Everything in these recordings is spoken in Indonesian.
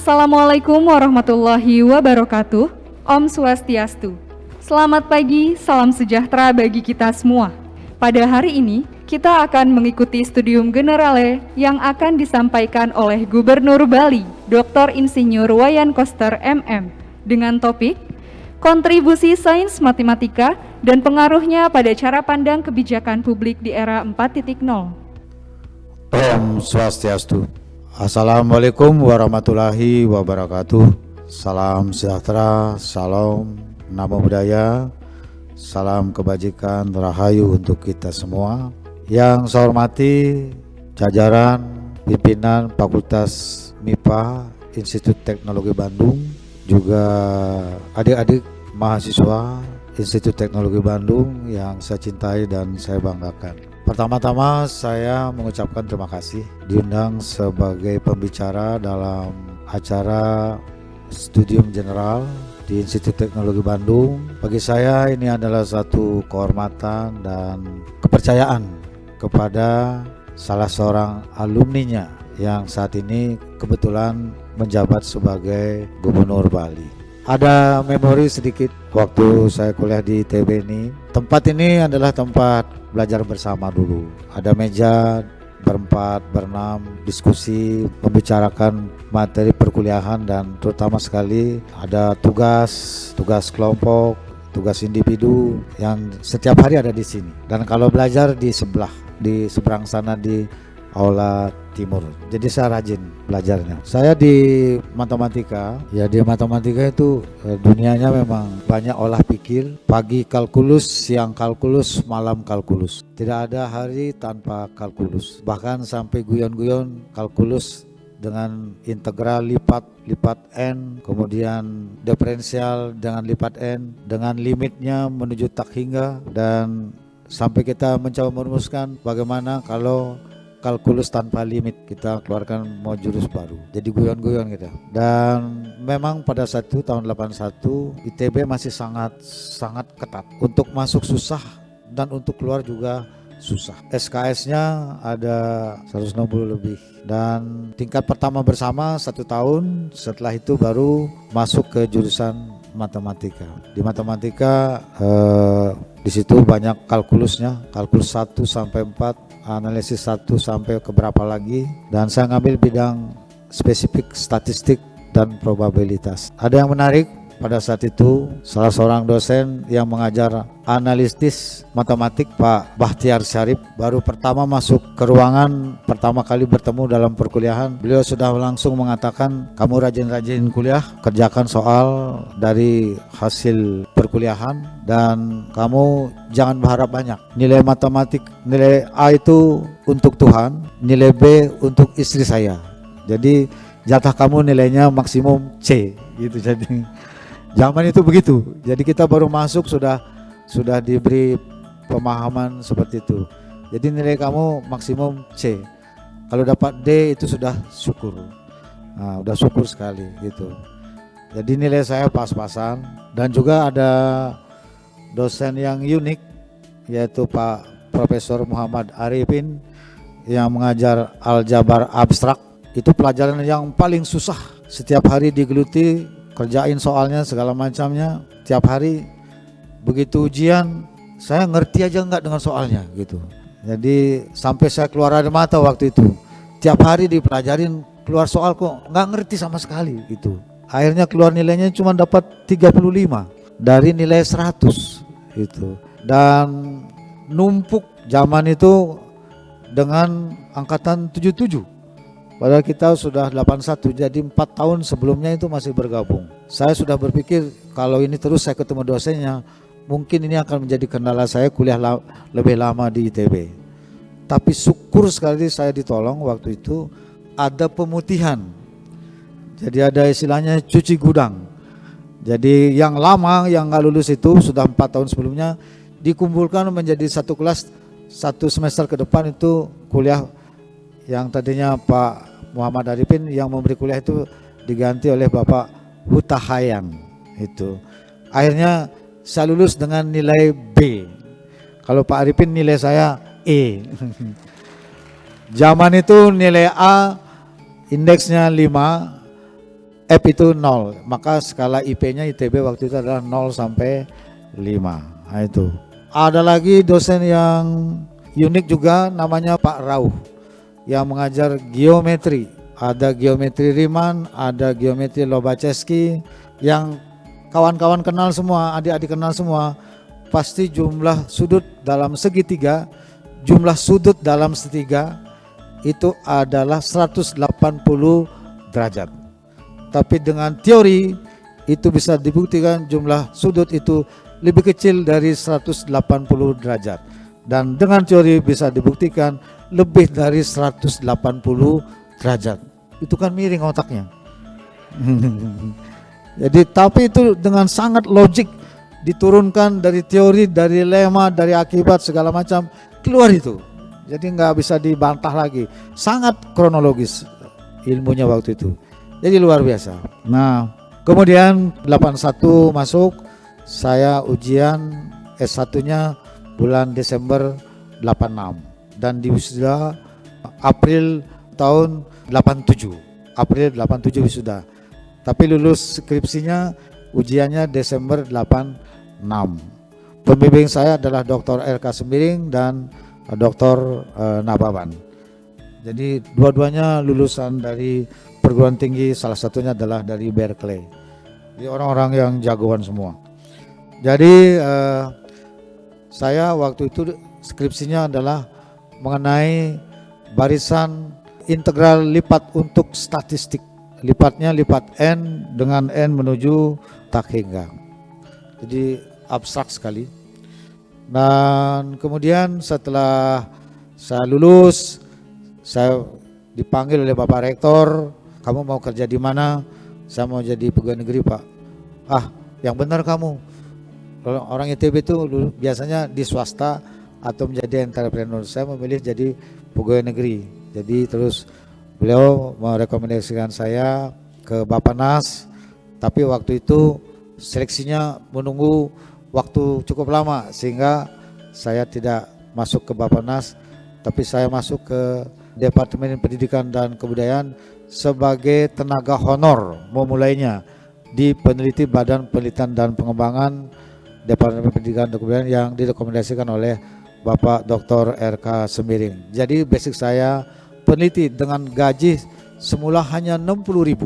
Assalamualaikum warahmatullahi wabarakatuh. Om Swastiastu. Selamat pagi, salam sejahtera bagi kita semua. Pada hari ini, kita akan mengikuti Studium Generale yang akan disampaikan oleh Gubernur Bali, Dr. Insinyur Wayan Koster MM, dengan topik Kontribusi Sains Matematika dan Pengaruhnya pada Cara Pandang Kebijakan Publik di Era 4.0. Om Swastiastu. Assalamualaikum warahmatullahi wabarakatuh. Salam sejahtera, salam namo buddhaya, salam kebajikan, rahayu untuk kita semua. Yang saya hormati jajaran pimpinan Fakultas MIPA Institut Teknologi Bandung, juga adik-adik mahasiswa Institut Teknologi Bandung yang saya cintai dan saya banggakan. Pertama-tama saya mengucapkan terima kasih diundang sebagai pembicara dalam acara Studium General di Institut Teknologi Bandung. Bagi saya ini adalah satu kehormatan dan kepercayaan kepada salah seorang alumninya yang saat ini kebetulan menjabat sebagai Gubernur Bali. Ada memori sedikit waktu saya kuliah di ITB ini. Tempat ini adalah tempat belajar bersama dulu. Ada meja berempat, berenam, diskusi, membicarakan materi perkuliahan, dan terutama sekali ada tugas kelompok, tugas individu yang setiap hari ada di sini. Dan kalau belajar di seberang sana di Aula Timur. Jadi saya rajin belajarnya. Saya di matematika itu dunianya memang banyak olah pikir. Pagi kalkulus, siang kalkulus, malam kalkulus. Tidak ada hari tanpa kalkulus. Bahkan sampai guyon-guyon kalkulus dengan integral lipat n, kemudian diferensial dengan lipat n, dengan limitnya menuju tak hingga, dan sampai kita mencoba merumuskan bagaimana kalau kalkulus tanpa limit, kita keluarkan mau jurus baru. Jadi guyon-guyon kita. Dan memang pada saat itu tahun 81 ITB masih sangat ketat. Untuk masuk susah dan untuk keluar juga susah. SKS-nya ada 160 lebih. Dan tingkat pertama bersama 1 tahun, setelah itu baru masuk ke jurusan matematika. Di matematika di situ banyak kalkulusnya, kalkulus 1 sampai 4, analisis 1 sampai ke berapa lagi, dan saya ngambil bidang spesifik statistik dan probabilitas. Ada yang menarik pada saat itu, salah seorang dosen yang mengajar analisis matematik, Pak Bahtiar Syarif, baru pertama masuk ke ruangan, pertama kali bertemu dalam perkuliahan, beliau sudah langsung mengatakan, kamu rajin-rajin kuliah, kerjakan soal dari hasil perkuliahan, dan kamu jangan berharap banyak. Nilai matematik, nilai A itu untuk Tuhan, nilai B untuk istri saya. Jadi jatah kamu nilainya maksimum C gitu. Jadi zaman itu begitu. Jadi kita baru masuk sudah diberi pemahaman seperti itu. Jadi nilai kamu maksimum C. Kalau dapat D itu sudah syukur. Nah, udah syukur sekali gitu. Jadi nilai saya pas-pasan. Dan juga ada dosen yang unik, yaitu Pak Profesor Muhammad Arifin yang mengajar aljabar abstrak. Itu pelajaran yang paling susah. Setiap hari digeluti, kerjain soalnya segala macamnya tiap hari. Begitu ujian saya ngerti aja enggak dengan soalnya gitu. Jadi sampai saya keluar air mata waktu itu. Tiap hari dipelajarin, keluar soal kok enggak ngerti sama sekali gitu. Akhirnya keluar nilainya cuma dapat 35 dari nilai 100 gitu. Dan numpuk zaman itu dengan angkatan 77. Padahal kita sudah 81, jadi 4 tahun sebelumnya itu masih bergabung. Saya sudah berpikir kalau ini terus saya ketemu dosennya, mungkin ini akan menjadi kendala saya kuliah lebih lama di ITB. Tapi syukur sekali saya ditolong waktu itu, ada pemutihan. Jadi ada istilahnya cuci gudang. Jadi yang lama yang gak lulus itu sudah 4 tahun sebelumnya dikumpulkan menjadi satu kelas, 1 semester ke depan itu kuliah. Yang tadinya Pak Muhammad Arifin yang memberi kuliah itu diganti oleh Bapak Hutahayan itu. Akhirnya saya lulus dengan nilai B. Kalau Pak Arifin nilai saya E. Zaman itu nilai A indeksnya 5, F itu 0, maka skala IP-nya ITB waktu itu adalah 0 sampai 5. Nah itu. Ada lagi dosen yang unik juga, namanya Pak Rauh, yang mengajar geometri. Ada geometri Riemann, ada geometri Lobachevsky, yang kawan-kawan kenal semua, adik-adik kenal semua. Pasti jumlah sudut dalam segitiga, jumlah sudut dalam segitiga itu adalah 180 derajat. Tapi dengan teori itu bisa dibuktikan jumlah sudut itu lebih kecil dari 180 derajat. Dan dengan teori bisa dibuktikan lebih dari 180 derajat. Itu kan miring otaknya. Jadi tapi itu dengan sangat logik diturunkan dari teori, dari lema, dari akibat segala macam keluar itu. Jadi nggak bisa dibantah lagi. Sangat kronologis ilmunya waktu itu. Jadi luar biasa. Nah, kemudian 81 masuk, saya ujian S1-nya bulan Desember 86 dan di wisuda April tahun 87. April 87 wisuda. Tapi lulus skripsinya ujiannya Desember 86. Pembimbing saya adalah Dr. RK Sembiring dan Dr. Nababan. Jadi dua-duanya lulusan dari perguruan tinggi, salah satunya adalah dari Berkeley. Jadi orang-orang yang jagoan semua. Jadi saya waktu itu skripsinya adalah mengenai barisan integral lipat untuk statistik. Lipatnya lipat N dengan N menuju tak hingga. Jadi abstrak sekali. Dan kemudian setelah saya lulus, saya dipanggil oleh Bapak Rektor, kamu mau kerja di mana? Saya mau jadi pegawai negeri, Pak. Ah, yang benar kamu. Orang ITB itu biasanya di swasta atau menjadi entrepreneur. Saya memilih jadi pegawai negeri. Jadi terus beliau merekomendasikan saya ke Bappenas, tapi waktu itu seleksinya menunggu waktu cukup lama sehingga saya tidak masuk ke Bappenas, tapi saya masuk ke Departemen Pendidikan dan Kebudayaan sebagai tenaga honor memulainya di peneliti Badan Penelitian dan Pengembangan Departemen Pendidikan dan Kebudayaan yang direkomendasikan oleh Bapak Dr. RK Sembiring. Jadi basic saya peneliti dengan gaji semula hanya 60.000,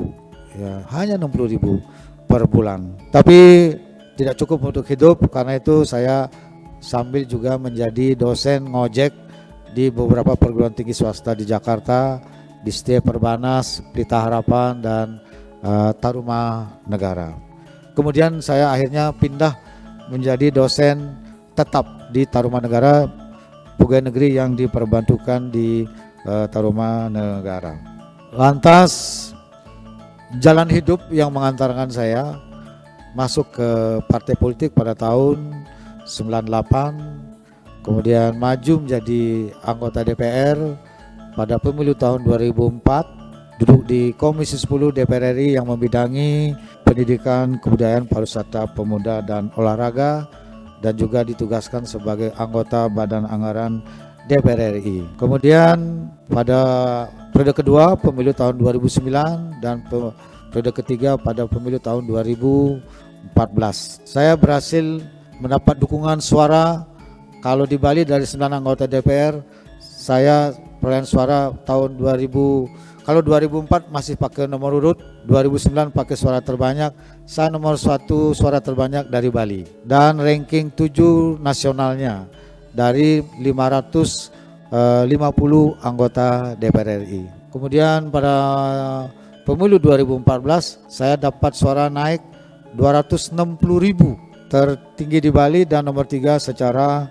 ya, hanya 60.000 per bulan. Tapi tidak cukup untuk hidup, karena itu saya sambil juga menjadi dosen ngojek di beberapa perguruan tinggi swasta di Jakarta, di Setia Perbanas, Pelita Harapan, dan Taruman Negara. Kemudian saya akhirnya pindah menjadi dosen tetap di Taruman Negara, pegawai negeri yang diperbantukan di Taruman Negara. Lantas jalan hidup yang mengantarkan saya masuk ke partai politik pada tahun 98, kemudian maju menjadi anggota DPR pada pemilu tahun 2004, duduk di Komisi 10 DPR RI yang membidangi pendidikan, kebudayaan, pariwisata, pemuda, dan olahraga, dan juga ditugaskan sebagai anggota Badan Anggaran DPR RI. Kemudian pada periode kedua pemilu tahun 2009 dan periode ketiga pada pemilu tahun 2014. Saya berhasil mendapat dukungan suara. Kalau di Bali dari 9 anggota DPR, saya perolehan suara tahun 2000. Kalau 2004 masih pakai nomor urut, 2009 pakai suara terbanyak, saya nomor 1 suara terbanyak dari Bali. Dan ranking 7 nasionalnya dari 550 anggota DPR RI. Kemudian pada pemilu 2014 saya dapat suara naik 260.000, tertinggi di Bali dan nomor 3 secara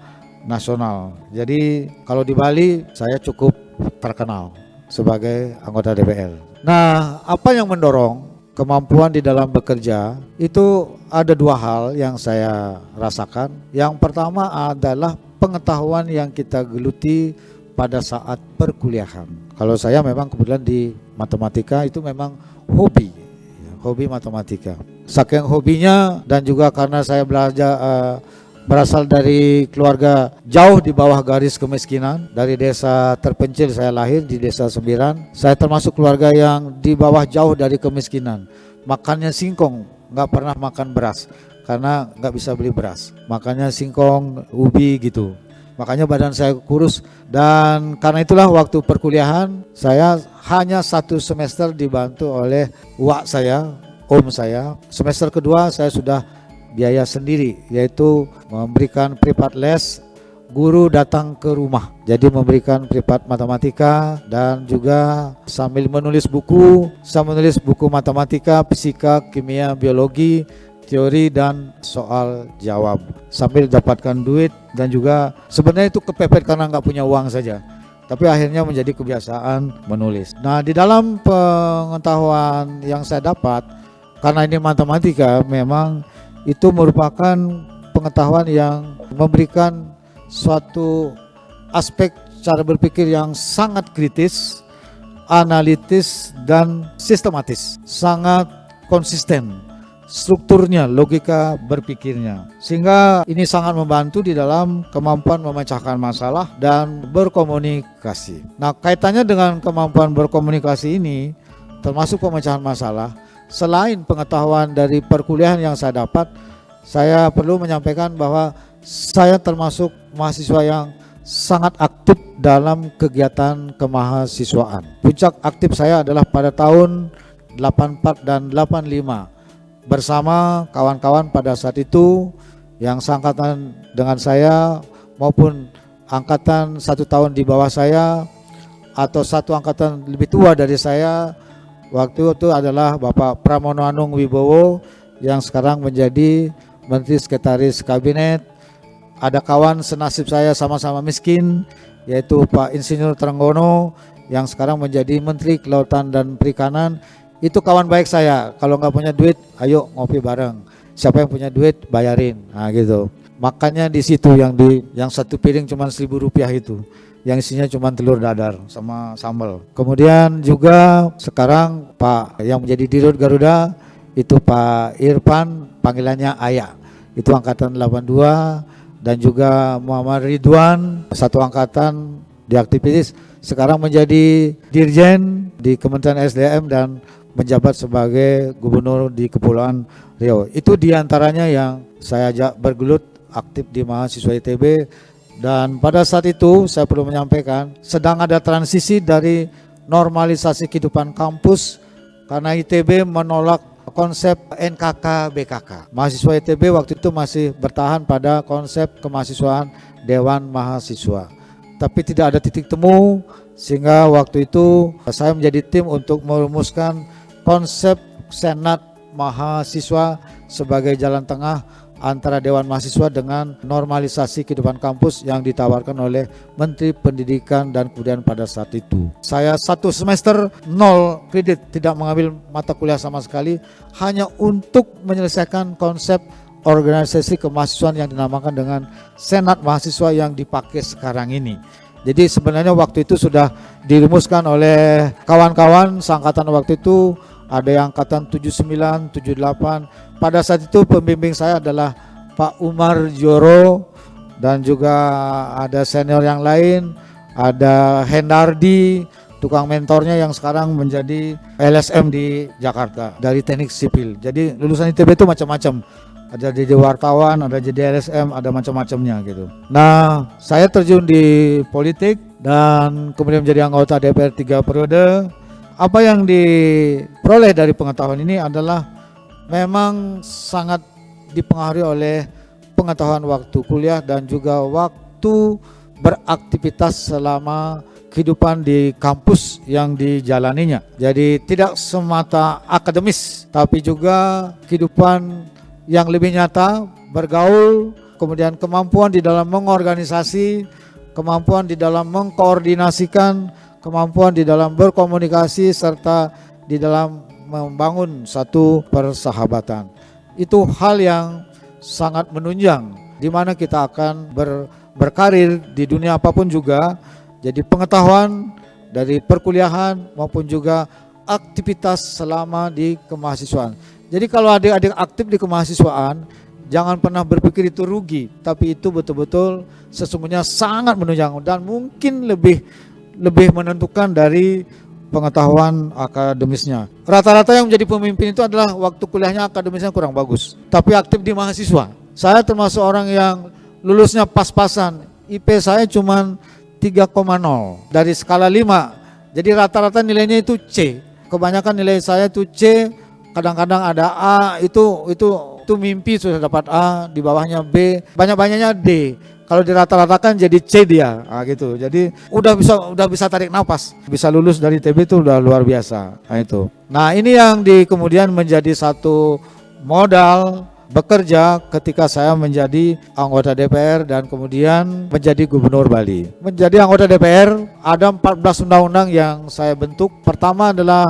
nasional. Jadi kalau di Bali saya cukup terkenal sebagai anggota DPR. Nah, apa yang mendorong kemampuan di dalam bekerja itu ada 2 hal yang saya rasakan. Yang pertama adalah pengetahuan yang kita geluti pada saat perkuliahan. Kalau saya memang kebetulan di matematika itu memang hobi matematika. Saking hobinya dan juga karena saya belajar berasal dari keluarga jauh di bawah garis kemiskinan, dari desa terpencil saya lahir di desa Sembiran. Saya termasuk keluarga yang di bawah jauh dari kemiskinan. makannya singkong, nggak pernah makan beras karena nggak bisa beli beras, makannya singkong, ubi gitu. Makanya badan saya kurus, dan karena itulah waktu perkuliahan saya hanya 1 semester dibantu oleh wak saya, om saya. Semester kedua saya sudah biaya sendiri, yaitu memberikan privat les, guru datang ke rumah, jadi memberikan privat matematika, dan juga sambil menulis buku. Saya menulis buku matematika, fisika, kimia, biologi, teori, dan soal jawab, sambil dapatkan duit. Dan juga sebenarnya itu kepepet karena nggak punya uang saja, tapi akhirnya menjadi kebiasaan menulis. Nah, di dalam pengetahuan yang saya dapat, karena ini matematika, memang itu merupakan pengetahuan yang memberikan suatu aspek cara berpikir yang sangat kritis, analitis, dan sistematis, sangat konsisten strukturnya, logika berpikirnya, sehingga ini sangat membantu di dalam kemampuan memecahkan masalah dan berkomunikasi. Nah, kaitannya dengan kemampuan berkomunikasi ini, termasuk pemecahan masalah, selain pengetahuan dari perkuliahan yang saya dapat, saya perlu menyampaikan bahwa saya termasuk mahasiswa yang sangat aktif dalam kegiatan kemahasiswaan. Puncak aktif saya adalah pada tahun 84 dan 85 bersama kawan-kawan pada saat itu yang seangkatan dengan saya maupun angkatan 1 tahun di bawah saya atau 1 angkatan lebih tua dari saya. Waktu itu adalah Bapak Pramono Anung Wibowo yang sekarang menjadi Menteri Sekretaris Kabinet. Ada kawan senasib saya sama-sama miskin, yaitu Pak Insinyur Trenggono yang sekarang menjadi Menteri Kelautan dan Perikanan. Itu kawan baik saya. Kalau nggak punya duit, ayo ngopi bareng. Siapa yang punya duit, bayarin. Nah gitu. Makanya di situ yang 1 piring cuma 1.000 rupiah itu, yang isinya cuma telur dadar sama sambal. Kemudian juga sekarang Pak yang menjadi Dirut Garuda itu Pak Irfan, panggilannya Ayah. Itu angkatan 82, dan juga Muhammad Ridwan, 1 angkatan di aktivis, sekarang menjadi Dirjen di Kementerian SDM dan menjabat sebagai gubernur di Kepulauan Riau. Itu diantaranya yang saya ajak bergelut aktif di mahasiswa ITB. Dan pada saat itu saya perlu menyampaikan sedang ada transisi dari normalisasi kehidupan kampus, karena ITB menolak konsep NKK BKK. Mahasiswa ITB waktu itu masih bertahan pada konsep kemahasiswaan Dewan Mahasiswa, tapi tidak ada titik temu, sehingga waktu itu saya menjadi tim untuk merumuskan konsep Senat Mahasiswa sebagai jalan tengah antara Dewan Mahasiswa dengan normalisasi kehidupan kampus yang ditawarkan oleh Menteri Pendidikan dan Kebudayaan pada saat itu. Saya 1 semester 0 kredit, tidak mengambil mata kuliah sama sekali, hanya untuk menyelesaikan konsep organisasi kemahasiswaan yang dinamakan dengan Senat Mahasiswa yang dipakai sekarang ini. Jadi sebenarnya waktu itu sudah dirumuskan oleh kawan-kawan seangkatan waktu itu. Ada yang angkatan 79, 78. Pada saat itu pembimbing saya adalah Pak Umar Joro, dan juga ada senior yang lain, ada Hendardi, tukang mentornya yang sekarang menjadi LSM di Jakarta dari teknik sipil. Jadi lulusan ITB itu macam-macam. Ada jadi wartawan, ada jadi LSM, ada macam-macamnya gitu. Nah, saya terjun di politik dan kemudian menjadi anggota DPR 3 periode. Apa yang diperoleh dari pengetahuan ini adalah memang sangat dipengaruhi oleh pengetahuan waktu kuliah dan juga waktu beraktivitas selama kehidupan di kampus yang dijalaninya. Jadi tidak semata akademis, tapi juga kehidupan yang lebih nyata, bergaul, kemudian kemampuan di dalam mengorganisasi, kemampuan di dalam mengkoordinasikan, kemampuan di dalam berkomunikasi, serta di dalam membangun satu persahabatan. Itu hal yang sangat menunjang di mana kita akan berkarir di dunia apapun juga. Jadi pengetahuan dari perkuliahan maupun juga aktivitas selama di kemahasiswaan. Jadi kalau adik-adik aktif di kemahasiswaan, jangan pernah berpikir itu rugi, tapi itu betul-betul sesungguhnya sangat menunjang dan mungkin lebih menentukan dari pengetahuan akademisnya. Rata-rata yang menjadi pemimpin itu adalah waktu kuliahnya akademisnya kurang bagus, tapi aktif di mahasiswa. Saya termasuk orang yang lulusnya pas-pasan. IP saya cuma 3,0 dari skala 5. Jadi rata-rata nilainya itu C. Kebanyakan nilai saya itu C, kadang-kadang ada A, itu mimpi sudah dapat A, di bawahnya B, banyak-banyaknya D. Kalau dirata-ratakan jadi C dia, gitu. Jadi udah bisa tarik nafas, bisa lulus dari TB itu udah luar biasa. Itu. Nah ini yang kemudian menjadi satu modal bekerja ketika saya menjadi anggota DPR dan kemudian menjadi gubernur Bali. Menjadi anggota DPR ada 14 undang-undang yang saya bentuk. Pertama adalah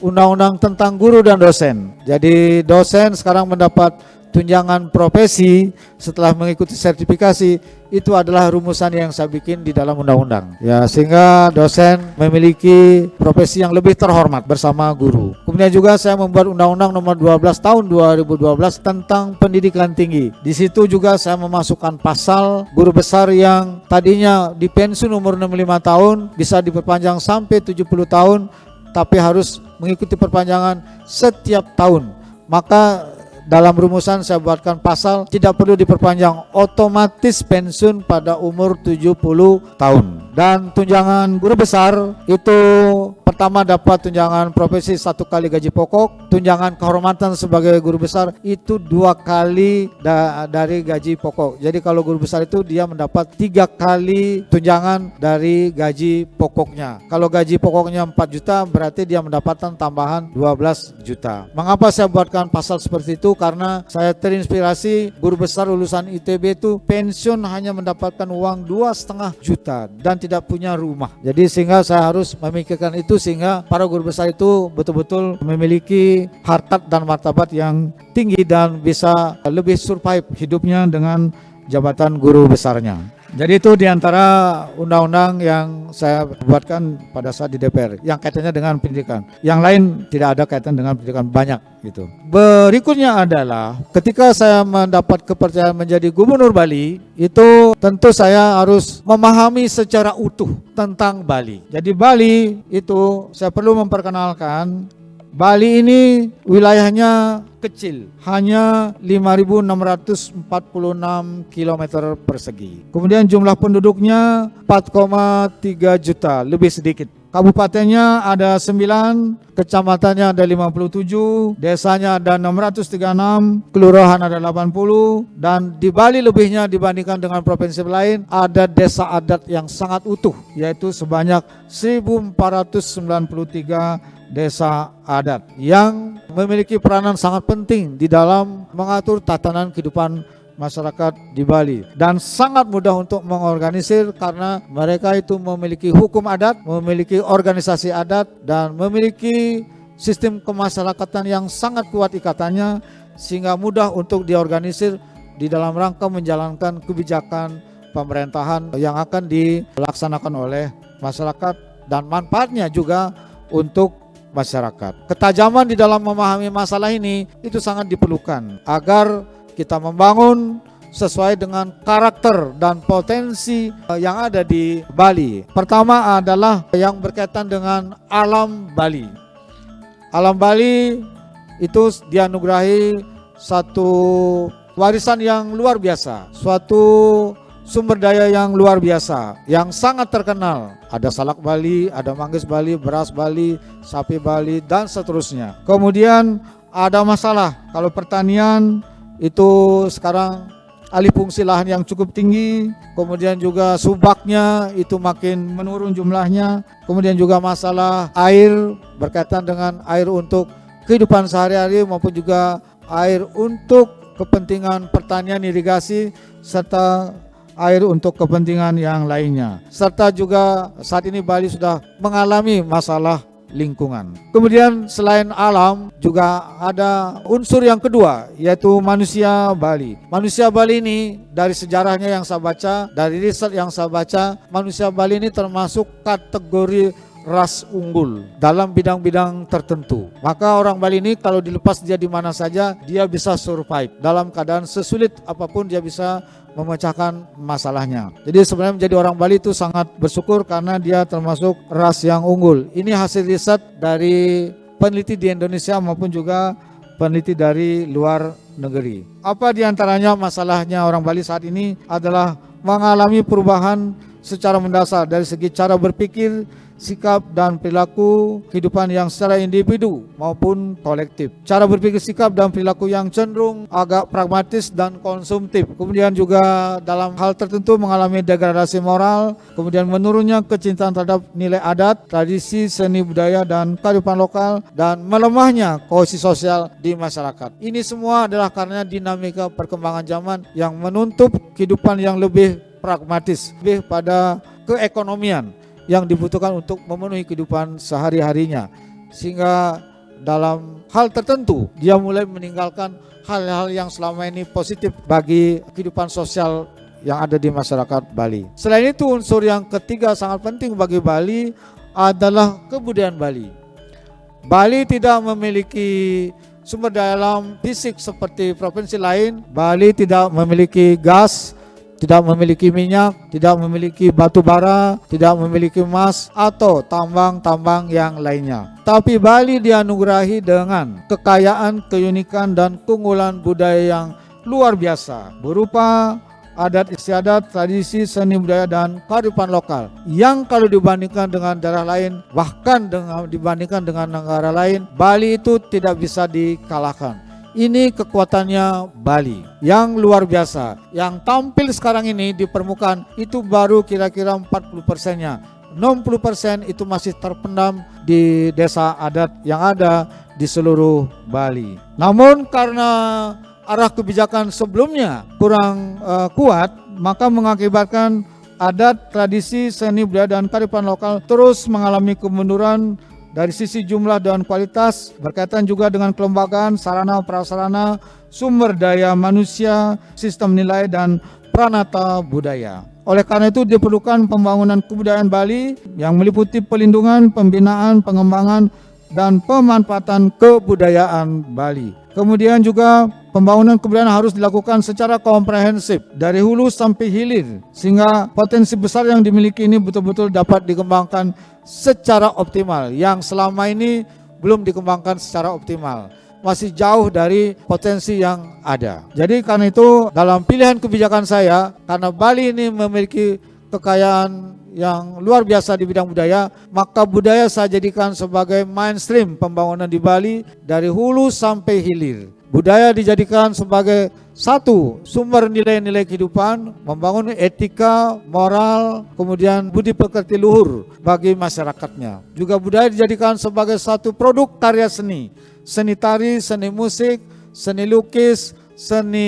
undang-undang tentang guru dan dosen. Jadi dosen sekarang mendapat tunjangan profesi setelah mengikuti sertifikasi, itu adalah rumusan yang saya bikin di dalam undang-undang. Ya, sehingga dosen memiliki profesi yang lebih terhormat bersama guru. Kemudian juga saya membuat undang-undang nomor 12 tahun 2012 tentang pendidikan tinggi. Di situ juga saya memasukkan pasal guru besar yang tadinya dipensiun umur 65 tahun bisa diperpanjang sampai 70 tahun, tapi harus mengikuti perpanjangan setiap tahun. Maka dalam rumusan saya buatkan pasal tidak perlu diperpanjang, otomatis pensiun pada umur 70 tahun. Dan tunjangan guru besar itu pertama dapat tunjangan profesi 1 kali gaji pokok, tunjangan kehormatan sebagai guru besar itu 2 kali dari gaji pokok. Jadi kalau guru besar itu dia mendapat 3 kali tunjangan dari gaji pokoknya. Kalau gaji pokoknya 4 juta berarti dia mendapatkan tambahan 12 juta. Mengapa saya buatkan pasal seperti itu? Karena saya terinspirasi guru besar lulusan ITB itu pensiun hanya mendapatkan uang 2,5 juta dan tidak punya rumah. Jadi sehingga saya harus memikirkan itu sehingga para guru besar itu betul-betul memiliki harkat dan martabat yang tinggi dan bisa lebih survive hidupnya dengan jabatan guru besarnya. Jadi itu diantara undang-undang yang saya buatkan pada saat di DPR yang kaitannya dengan pendidikan. Yang lain tidak ada kaitan dengan pendidikan, banyak gitu. Berikutnya adalah ketika saya mendapat kepercayaan menjadi gubernur Bali, itu tentu saya harus memahami secara utuh tentang Bali. Jadi Bali itu saya perlu memperkenalkan, Bali ini wilayahnya kecil, hanya 5.646 km persegi. Kemudian jumlah penduduknya 4,3 juta, lebih sedikit. Kabupatennya ada 9, kecamatannya ada 57, desanya ada 636, kelurahan ada 80, dan di Bali lebihnya dibandingkan dengan provinsi lain ada desa adat yang sangat utuh, yaitu sebanyak 1.493 desa adat yang memiliki peranan sangat penting di dalam mengatur tatanan kehidupan masyarakat di Bali dan sangat mudah untuk mengorganisir karena mereka itu memiliki hukum adat, memiliki organisasi adat dan memiliki sistem kemasyarakatan yang sangat kuat ikatannya sehingga mudah untuk diorganisir di dalam rangka menjalankan kebijakan pemerintahan yang akan dilaksanakan oleh masyarakat dan manfaatnya juga untuk masyarakat. Ketajaman di dalam memahami masalah ini itu sangat diperlukan agar kita membangun sesuai dengan karakter dan potensi yang ada di Bali. Pertama adalah yang berkaitan dengan alam Bali. Alam Bali itu dianugerahi satu warisan yang luar biasa, suatu sumber daya yang luar biasa, yang sangat terkenal. Ada salak Bali, ada manggis Bali, beras Bali, sapi Bali, dan seterusnya. Kemudian ada masalah, kalau pertanian itu sekarang alih fungsi lahan yang cukup tinggi, kemudian juga subaknya itu makin menurun jumlahnya, kemudian juga masalah air berkaitan dengan air untuk kehidupan sehari-hari maupun juga air untuk kepentingan pertanian, irigasi, serta air untuk kepentingan yang lainnya. Serta juga saat ini Bali sudah mengalami masalah lingkungan. Kemudian selain alam juga ada unsur yang kedua, yaitu manusia Bali. Manusia Bali ini dari sejarahnya yang saya baca, dari riset yang saya baca, manusia Bali ini termasuk kategori ras unggul dalam bidang-bidang tertentu. Maka orang Bali ini kalau dilepas dia di mana saja, dia bisa survive. Dalam keadaan sesulit apapun dia bisa memecahkan masalahnya. Jadi sebenarnya menjadi orang Bali itu sangat bersyukur karena dia termasuk ras yang unggul. Ini hasil riset dari peneliti di Indonesia maupun juga peneliti dari luar negeri. Apa diantaranya masalahnya orang Bali saat ini adalah mengalami perubahan secara mendasar dari segi cara berpikir, sikap dan perilaku kehidupan yang secara individu maupun kolektif. Cara berpikir, sikap dan perilaku yang cenderung agak pragmatis dan konsumtif. Kemudian juga dalam hal tertentu mengalami degradasi moral, kemudian menurunnya kecintaan terhadap nilai adat, tradisi, seni budaya dan kearifan lokal, dan melemahnya kohesi sosial di masyarakat. Ini semua adalah karena dinamika perkembangan zaman yang menuntut kehidupan yang lebih pragmatis, lebih pada keekonomian yang dibutuhkan untuk memenuhi kehidupan sehari-harinya. Sehingga dalam hal tertentu dia mulai meninggalkan hal-hal yang selama ini positif bagi kehidupan sosial yang ada di masyarakat Bali. Selain itu, unsur yang ketiga sangat penting bagi Bali adalah kebudayaan Bali. Bali tidak memiliki sumber daya alam fisik seperti provinsi lain. Bali tidak memiliki gas, tidak memiliki minyak, tidak memiliki batu bara, tidak memiliki emas atau tambang-tambang yang lainnya. Tapi Bali dianugerahi dengan kekayaan, keunikan dan keunggulan budaya yang luar biasa berupa adat istiadat, tradisi, seni budaya dan kearifan lokal yang kalau dibandingkan dengan daerah lain, bahkan dibandingkan dengan negara lain, Bali itu tidak bisa dikalahkan. Ini kekuatannya Bali yang luar biasa. Yang tampil sekarang ini di permukaan itu baru kira-kira 40%-nya. 60% itu masih terpendam di desa adat yang ada di seluruh Bali. Namun karena arah kebijakan sebelumnya kurang kuat, maka mengakibatkan adat, tradisi, seni budaya dan kearifan lokal terus mengalami kemunduran dari sisi jumlah dan kualitas, berkaitan juga dengan kelembagaan, sarana prasarana, sumber daya manusia, sistem nilai dan pranata budaya. Oleh karena itu diperlukan pembangunan kebudayaan Bali yang meliputi pelindungan, pembinaan, pengembangan dan pemanfaatan kebudayaan Bali. Kemudian juga pembangunan kebudayaan harus dilakukan secara komprehensif dari hulu sampai hilir sehingga potensi besar yang dimiliki ini betul-betul dapat dikembangkan secara optimal yang selama ini belum dikembangkan secara optimal. Masih jauh dari potensi yang ada. Jadi karena itu dalam pilihan kebijakan saya, karena Bali ini memiliki kekayaan yang luar biasa di bidang budaya, maka budaya saya jadikan sebagai mainstream pembangunan di Bali dari hulu sampai hilir. Budaya dijadikan sebagai satu sumber nilai-nilai kehidupan, membangun etika, moral, kemudian budi pekerti luhur bagi masyarakatnya. Juga budaya dijadikan sebagai satu produk karya seni, seni tari, seni musik, seni lukis, seni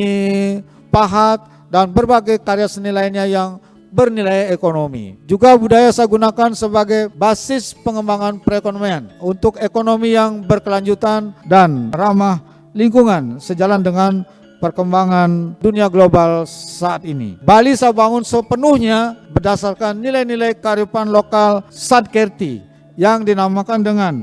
pahat, dan berbagai karya seni lainnya yang bernilai ekonomi. Juga budaya saya gunakan sebagai basis pengembangan perekonomian untuk ekonomi yang berkelanjutan dan ramah lingkungan sejalan dengan perkembangan dunia global saat ini. Bali saya bangun sepenuhnya berdasarkan nilai-nilai kearifan lokal Sadkerti yang dinamakan dengan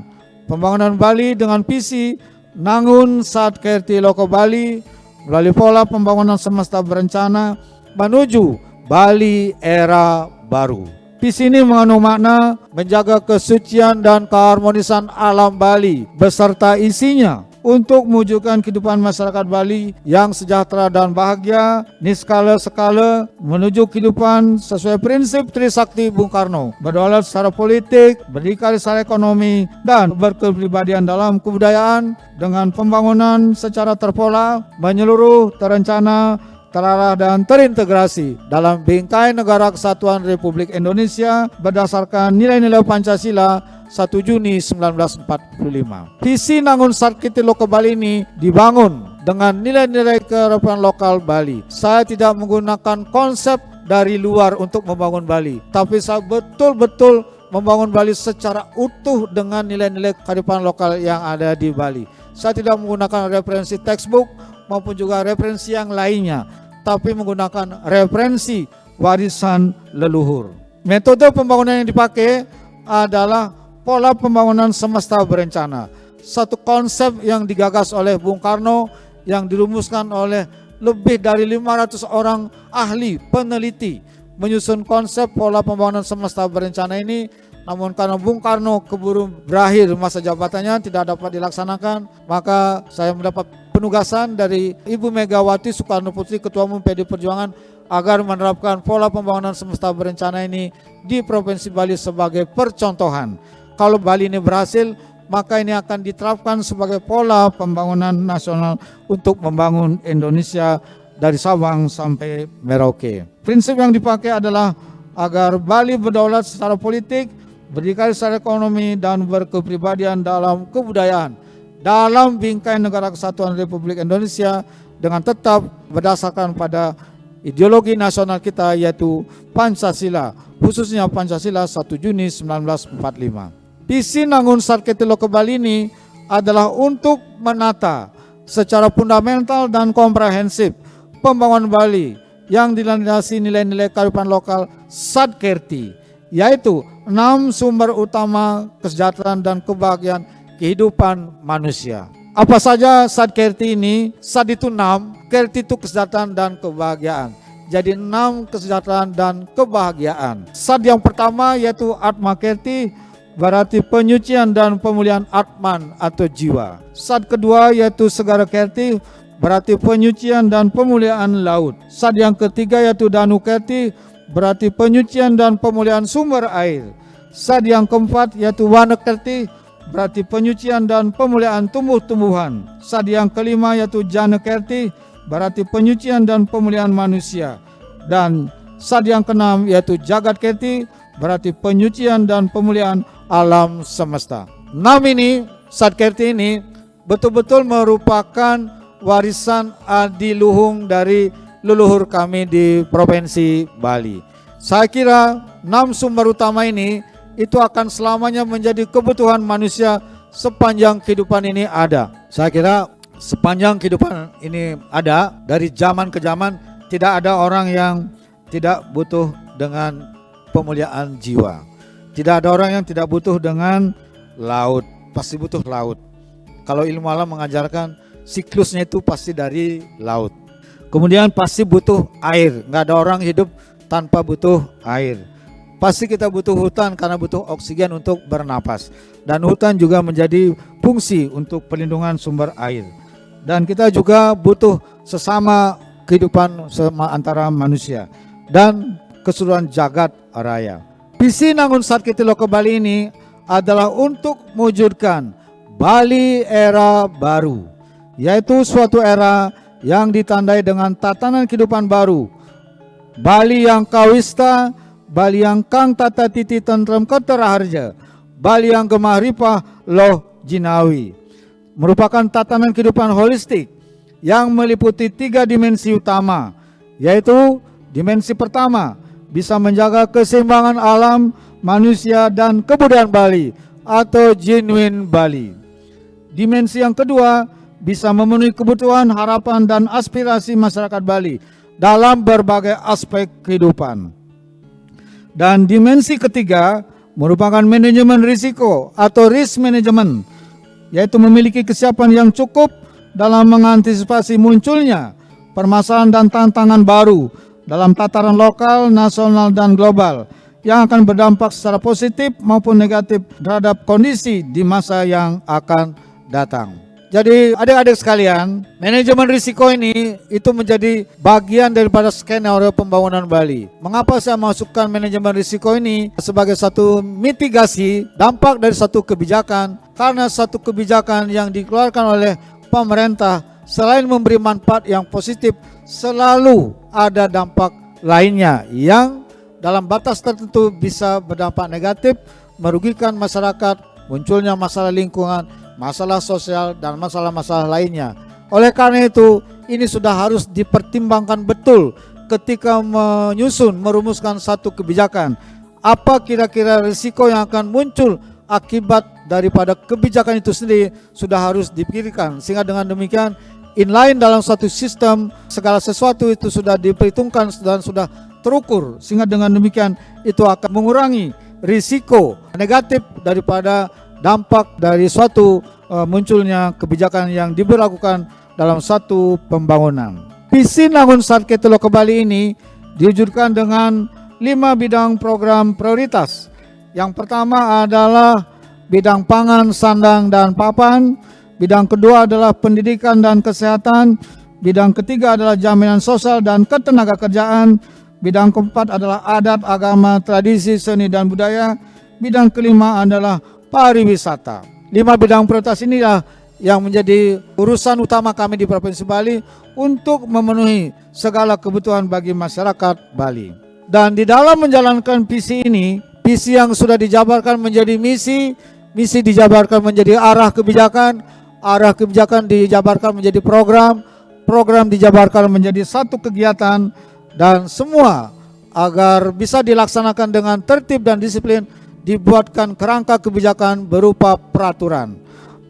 pembangunan Bali dengan visi Nangun Sadkerti Loko Bali melalui pola pembangunan semesta berencana menuju Bali era baru. Visi ini mengandung makna menjaga kesucian dan keharmonisan alam Bali beserta isinya untuk mewujudkan kehidupan masyarakat Bali yang sejahtera dan bahagia, niskala-skala menuju kehidupan sesuai prinsip Trisakti Bung Karno, berdaulat secara politik, berdikari secara ekonomi, dan berkepribadian dalam kebudayaan dengan pembangunan secara terpola, menyeluruh, terencana, terarah dan terintegrasi dalam bingkai Negara Kesatuan Republik Indonesia berdasarkan nilai-nilai Pancasila 1 Juni 1945. Visi Nangun Sadkerti Loko Bali ini dibangun dengan nilai-nilai kearifan lokal Bali. Saya tidak menggunakan konsep dari luar untuk membangun Bali, tapi saya betul-betul membangun Bali secara utuh dengan nilai-nilai kearifan lokal yang ada di Bali. Saya tidak menggunakan referensi textbook maupun juga referensi yang lainnya, tapi menggunakan referensi warisan leluhur. Metode pembangunan yang dipakai adalah pola pembangunan semesta berencana. Satu konsep yang digagas oleh Bung Karno, yang dirumuskan oleh lebih dari 500 orang ahli peneliti menyusun konsep pola pembangunan semesta berencana ini. Namun karena Bung Karno keburu berakhir masa jabatannya, tidak dapat dilaksanakan, maka saya mendapat penugasan dari Ibu Megawati Soekarno Putri, Ketua Umum PD Perjuangan, agar menerapkan pola pembangunan semesta berencana ini di Provinsi Bali sebagai percontohan. Kalau Bali ini berhasil, maka ini akan diterapkan sebagai pola pembangunan nasional untuk membangun Indonesia dari Sabang sampai Merauke. Prinsip yang dipakai adalah agar Bali berdaulat secara politik, berdikari secara ekonomi, dan berkepribadian dalam kebudayaan dalam bingkai Negara Kesatuan Republik Indonesia dengan tetap berdasarkan pada ideologi nasional kita, yaitu Pancasila, khususnya Pancasila 1 Juni 1945. Visi Nangun Sarketi Loka Bali ini adalah untuk menata secara fundamental dan komprehensif pembangunan Bali yang dilandasi nilai-nilai kearifan lokal Sadkerti, yaitu 6 sumber utama kesejahteraan dan kebahagiaan kehidupan manusia. Apa saja Sadkerti ini? Sad itu 6, Kerti itu kesejahteraan dan kebahagiaan. Jadi 6 kesejahteraan dan kebahagiaan. Sad yang pertama yaitu Atma Kerti, berarti penyucian dan pemulihan Atman atau jiwa. Sad kedua yaitu Segara Kerti, berarti penyucian dan pemulihan laut. Sad yang ketiga yaitu Danu Kerti, berarti penyucian dan pemulihan sumber air. Sad yang keempat yaitu Wana Kerti, berarti penyucian dan pemulihan tumbuh-tumbuhan. Sad yang kelima yaitu Jana Kerti, berarti penyucian dan pemulihan manusia. Dan sad yang keenam yaitu Jagat Kerti, berarti penyucian dan pemulihan alam semesta. 6 ini, Sadkerti ini betul-betul merupakan warisan adiluhung dari leluhur kami di Provinsi Bali. Saya kira 6 sumber utama ini itu akan selamanya menjadi kebutuhan manusia sepanjang kehidupan ini ada. Saya kira sepanjang kehidupan ini ada, dari zaman ke zaman, tidak ada orang yang tidak butuh dengan pemuliaan jiwa. Tidak ada orang yang tidak butuh dengan laut, pasti butuh laut. Kalau ilmu alam mengajarkan siklusnya itu pasti dari laut. Kemudian pasti butuh air, nggak ada orang hidup tanpa butuh air. Pasti kita butuh hutan karena butuh oksigen untuk bernapas. Dan hutan juga menjadi fungsi untuk pelindungan sumber air. Dan kita juga butuh sesama kehidupan antara manusia dan keseluruhan jagat raya. Visi Nangun Sarketi Loka Bali ini adalah untuk mewujudkan Bali era baru, yaitu suatu era yang ditandai dengan tatanan kehidupan baru. Bali yang kawista, Bali yang kang tata titi tentrem keteraharja, Bali yang gemah ripah loh jinawi, merupakan tatanan kehidupan holistik yang meliputi 3 dimensi utama, yaitu dimensi pertama, bisa menjaga keseimbangan alam, manusia, dan kebudayaan Bali atau genuine Bali. Dimensi yang kedua, bisa memenuhi kebutuhan, harapan, dan aspirasi masyarakat Bali dalam berbagai aspek kehidupan. Dan dimensi ketiga merupakan manajemen risiko atau risk management, yaitu memiliki kesiapan yang cukup dalam mengantisipasi munculnya permasalahan dan tantangan baru dalam tataran lokal, nasional, dan global yang akan berdampak secara positif maupun negatif terhadap kondisi di masa yang akan datang. Jadi adik-adik sekalian, manajemen risiko ini itu menjadi bagian daripada skenario pembangunan Bali. Mengapa saya masukkan manajemen risiko ini sebagai satu mitigasi dampak dari satu kebijakan? Karena satu kebijakan yang dikeluarkan oleh pemerintah selain memberi manfaat yang positif, selalu ada dampak lainnya yang dalam batas tertentu bisa berdampak negatif, merugikan masyarakat, munculnya masalah lingkungan, masalah sosial, dan masalah-masalah lainnya. Oleh karena itu, ini sudah harus dipertimbangkan betul ketika merumuskan satu kebijakan. Apa kira-kira risiko yang akan muncul akibat daripada kebijakan itu sendiri sudah harus dipikirkan. Sehingga dengan demikian, inline dalam suatu sistem, segala sesuatu itu sudah diperhitungkan dan sudah terukur. Sehingga dengan demikian, itu akan mengurangi risiko negatif daripada dampak dari suatu munculnya kebijakan yang diberlakukan dalam satu pembangunan. Visi Nangun Satke Teluk Bali ini diwujudkan dengan 5 bidang program prioritas. Yang pertama adalah bidang pangan, sandang, dan papan. Bidang kedua adalah pendidikan dan kesehatan. Bidang ketiga adalah jaminan sosial dan ketenagakerjaan. Bidang keempat adalah adat, agama, tradisi, seni, dan budaya. Bidang kelima adalah pariwisata. 5 bidang prioritas inilah yang menjadi urusan utama kami di Provinsi Bali untuk memenuhi segala kebutuhan bagi masyarakat Bali. Dan di dalam menjalankan visi ini, visi yang sudah dijabarkan menjadi misi, misi dijabarkan menjadi arah kebijakan dijabarkan menjadi program, program dijabarkan menjadi satu kegiatan, dan semua agar bisa dilaksanakan dengan tertib dan disiplin dibuatkan kerangka kebijakan berupa peraturan.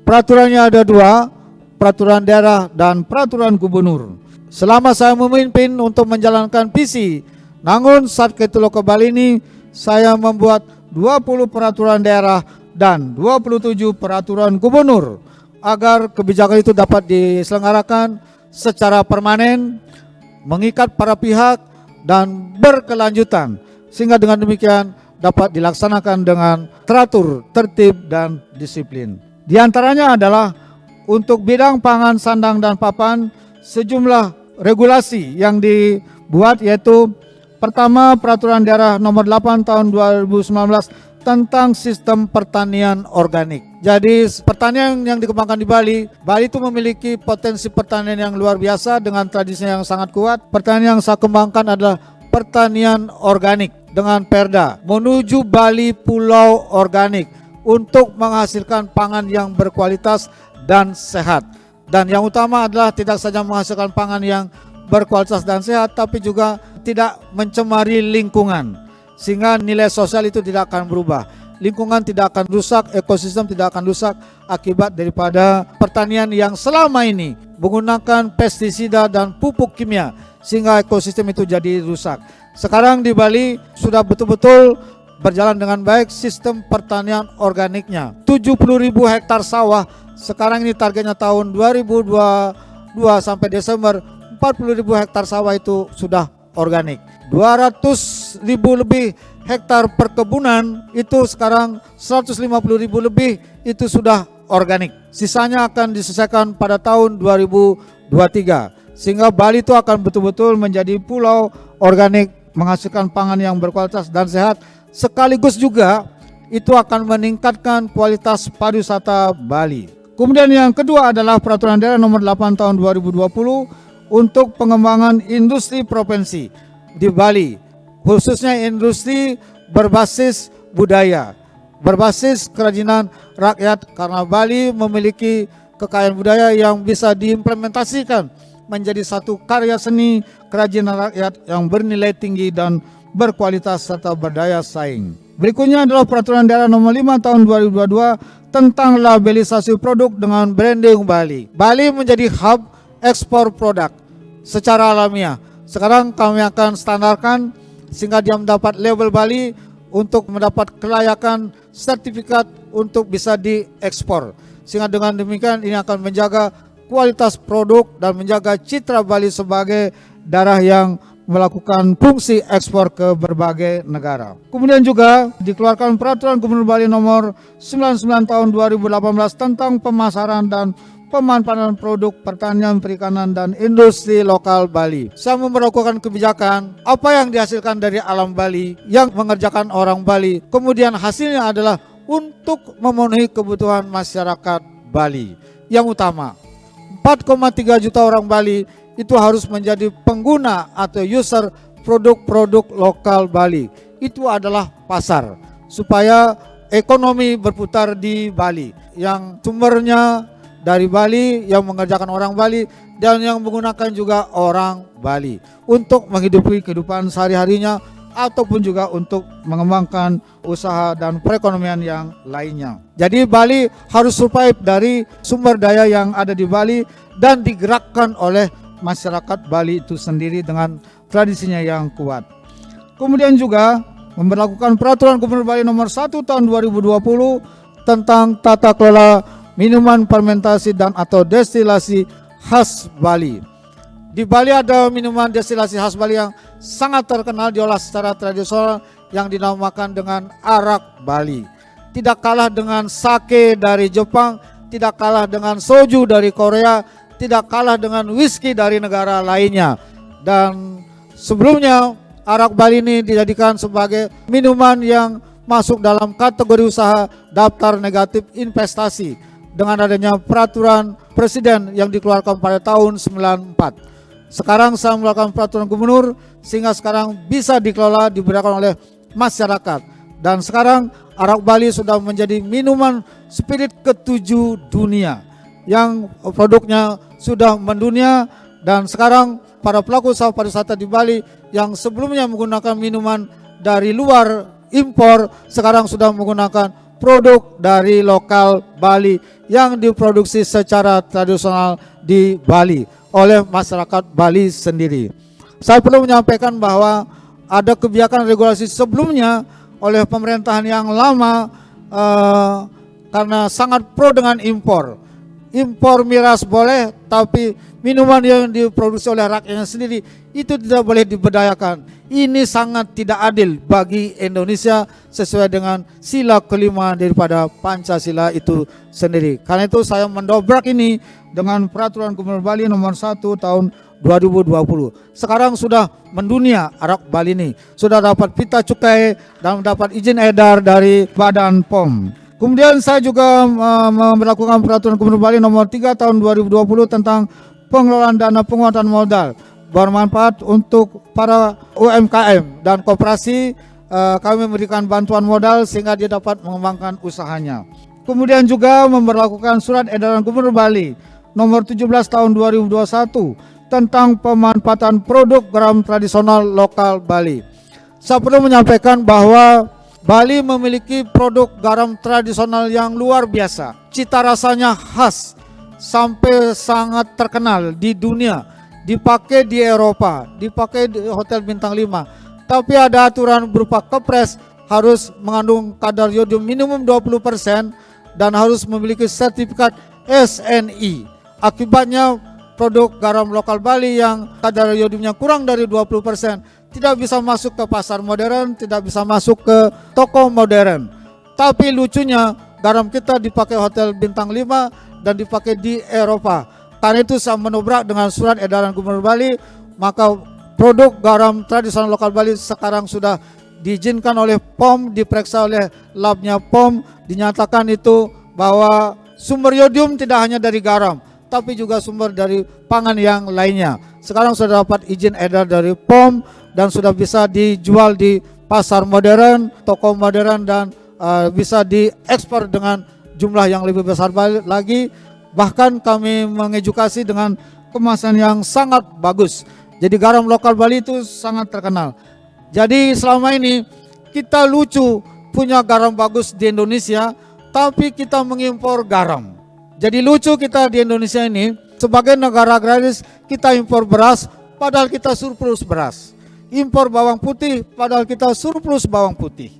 Peraturannya ada 2, peraturan daerah dan peraturan gubernur. Selama saya memimpin untuk menjalankan visi Nangun Satke Teluk Bali ini, saya membuat 20 peraturan daerah dan 27 peraturan gubernur agar kebijakan itu dapat diselenggarakan secara permanen, mengikat para pihak, dan berkelanjutan, sehingga dengan demikian dapat dilaksanakan dengan teratur, tertib, dan disiplin. Di antaranya adalah untuk bidang pangan, sandang, dan papan, sejumlah regulasi yang dibuat, yaitu pertama, peraturan daerah nomor 8 tahun 2019 tentang sistem pertanian organik. Jadi pertanian yang dikembangkan di Bali itu memiliki potensi pertanian yang luar biasa dengan tradisinya yang sangat kuat. Pertanian yang saya kembangkan adalah pertanian organik dengan Perda menuju Bali Pulau Organik untuk menghasilkan pangan yang berkualitas dan sehat. Dan yang utama adalah tidak saja menghasilkan pangan yang berkualitas dan sehat, tapi juga tidak mencemari lingkungan, sehingga nilai sosial itu tidak akan berubah. Lingkungan tidak akan rusak, ekosistem tidak akan rusak akibat daripada pertanian yang selama ini menggunakan pestisida dan pupuk kimia, sehingga ekosistem itu jadi rusak. Sekarang di Bali sudah betul-betul berjalan dengan baik sistem pertanian organiknya. 70.000 hektar sawah, sekarang ini targetnya tahun 2022 sampai Desember 40.000 hektar sawah itu sudah organik. 200.000 lebih hektar perkebunan itu sekarang 150.000 lebih itu sudah organik. Sisanya akan diselesaikan pada tahun 2023, sehingga Bali itu akan betul-betul menjadi pulau organik, menghasilkan pangan yang berkualitas dan sehat, sekaligus juga itu akan meningkatkan kualitas pariwisata Bali. Kemudian yang kedua adalah peraturan daerah nomor 8 tahun 2020 untuk pengembangan industri provinsi di Bali, khususnya industri berbasis budaya, berbasis kerajinan rakyat, karena Bali memiliki kekayaan budaya yang bisa diimplementasikan menjadi satu karya seni kerajinan rakyat yang bernilai tinggi dan berkualitas serta berdaya saing. Berikutnya adalah peraturan daerah nomor 5 tahun 2022 tentang labelisasi produk dengan branding Bali. Bali menjadi hub ekspor produk secara alamiah. Sekarang kami akan standarkan sehingga dia mendapat label Bali untuk mendapat kelayakan sertifikat untuk bisa diekspor. Sehingga dengan demikian ini akan menjaga kualitas produk dan menjaga citra Bali sebagai daerah yang melakukan fungsi ekspor ke berbagai negara. Kemudian juga dikeluarkan peraturan Gubernur Bali nomor 99 tahun 2018 tentang pemasaran dan pemanfaatan produk pertanian, perikanan, dan industri lokal Bali. Saya memperlakukan kebijakan apa yang dihasilkan dari alam Bali yang mengerjakan orang Bali, kemudian hasilnya adalah untuk memenuhi kebutuhan masyarakat Bali. Yang utama, 4,3 juta orang Bali itu harus menjadi pengguna atau user produk-produk lokal Bali. Itu adalah pasar, supaya ekonomi berputar di Bali, yang sumbernya dari Bali, yang mengerjakan orang Bali, dan yang menggunakan juga orang Bali untuk menghidupi kehidupan sehari-harinya, ataupun juga untuk mengembangkan usaha dan perekonomian yang lainnya. Jadi Bali harus survive dari sumber daya yang ada di Bali dan digerakkan oleh masyarakat Bali itu sendiri dengan tradisinya yang kuat. Kemudian juga memberlakukan Peraturan Gubernur Bali Nomor 1 Tahun 2020 tentang tata kelola minuman fermentasi dan atau destilasi khas Bali. Di Bali ada minuman destilasi khas Bali yang sangat terkenal diolah secara tradisional yang dinamakan dengan arak Bali. Tidak kalah dengan sake dari Jepang, tidak kalah dengan soju dari Korea, tidak kalah dengan whisky dari negara lainnya. Dan sebelumnya arak Bali ini dijadikan sebagai minuman yang masuk dalam kategori usaha daftar negatif investasi dengan adanya peraturan presiden yang dikeluarkan pada tahun 94. Sekarang saya melakukan peraturan gubernur sehingga sekarang bisa dikelola diberikan oleh masyarakat. Dan sekarang arak Bali sudah menjadi minuman spirit ke-7 dunia yang produknya sudah mendunia. Dan sekarang para pelaku usaha pariwisata di Bali yang sebelumnya menggunakan minuman dari luar impor sekarang sudah menggunakan produk dari lokal Bali yang diproduksi secara tradisional di Bali oleh masyarakat Bali sendiri. Saya perlu menyampaikan bahwa ada kebijakan regulasi sebelumnya oleh pemerintahan yang lama karena sangat pro dengan impor. Impor miras boleh, tapi minuman yang diproduksi oleh rakyatnya sendiri itu tidak boleh diberdayakan. Ini sangat tidak adil bagi Indonesia sesuai dengan sila kelima daripada Pancasila itu sendiri. Karena itu saya mendobrak ini dengan Peraturan Gubernur Bali Nomor 1 Tahun 2020. Sekarang sudah mendunia arak Bali ini. Sudah dapat pita cukai dan mendapat izin edar dari Badan POM. Kemudian saya juga melakukan Peraturan Gubernur Bali Nomor 3 Tahun 2020 tentang pengelolaan dana penguatan modal bermanfaat untuk para UMKM dan koperasi. Kami memberikan bantuan modal sehingga dia dapat mengembangkan usahanya. Kemudian juga memberlakukan Surat Edaran Gubernur Bali Nomor 17 Tahun 2021 tentang pemanfaatan produk garam tradisional lokal Bali. Saya perlu menyampaikan bahwa Bali memiliki produk garam tradisional yang luar biasa. Cita rasanya khas sampai sangat terkenal di dunia. Dipakai di Eropa, dipakai di hotel bintang 5. Tapi ada aturan berupa kepres harus mengandung kadar yodium minimum 20% dan harus memiliki sertifikat SNI. Akibatnya produk garam lokal Bali yang kadar yodiumnya kurang dari 20% tidak bisa masuk ke pasar modern, tidak bisa masuk ke toko modern. Tapi lucunya garam kita dipakai hotel bintang 5 dan dipakai di Eropa. Karena itu saya menobrak dengan Surat Edaran Gubernur Bali, maka produk garam tradisional lokal Bali sekarang sudah diizinkan oleh POM, diperiksa oleh labnya POM, dinyatakan itu bahwa sumber yodium tidak hanya dari garam, tapi juga sumber dari pangan yang lainnya. Sekarang sudah dapat izin edar dari POM dan sudah bisa dijual di pasar modern, toko modern dan bisa diekspor dengan jumlah yang lebih besar lagi. Bahkan kami mengedukasi dengan kemasan yang sangat bagus. Jadi garam lokal Bali itu sangat terkenal. Jadi selama ini kita lucu punya garam bagus di Indonesia, tapi kita mengimpor garam. Jadi lucu kita di Indonesia ini sebagai negara agraris kita impor beras padahal kita surplus beras. Impor bawang putih padahal kita surplus bawang putih.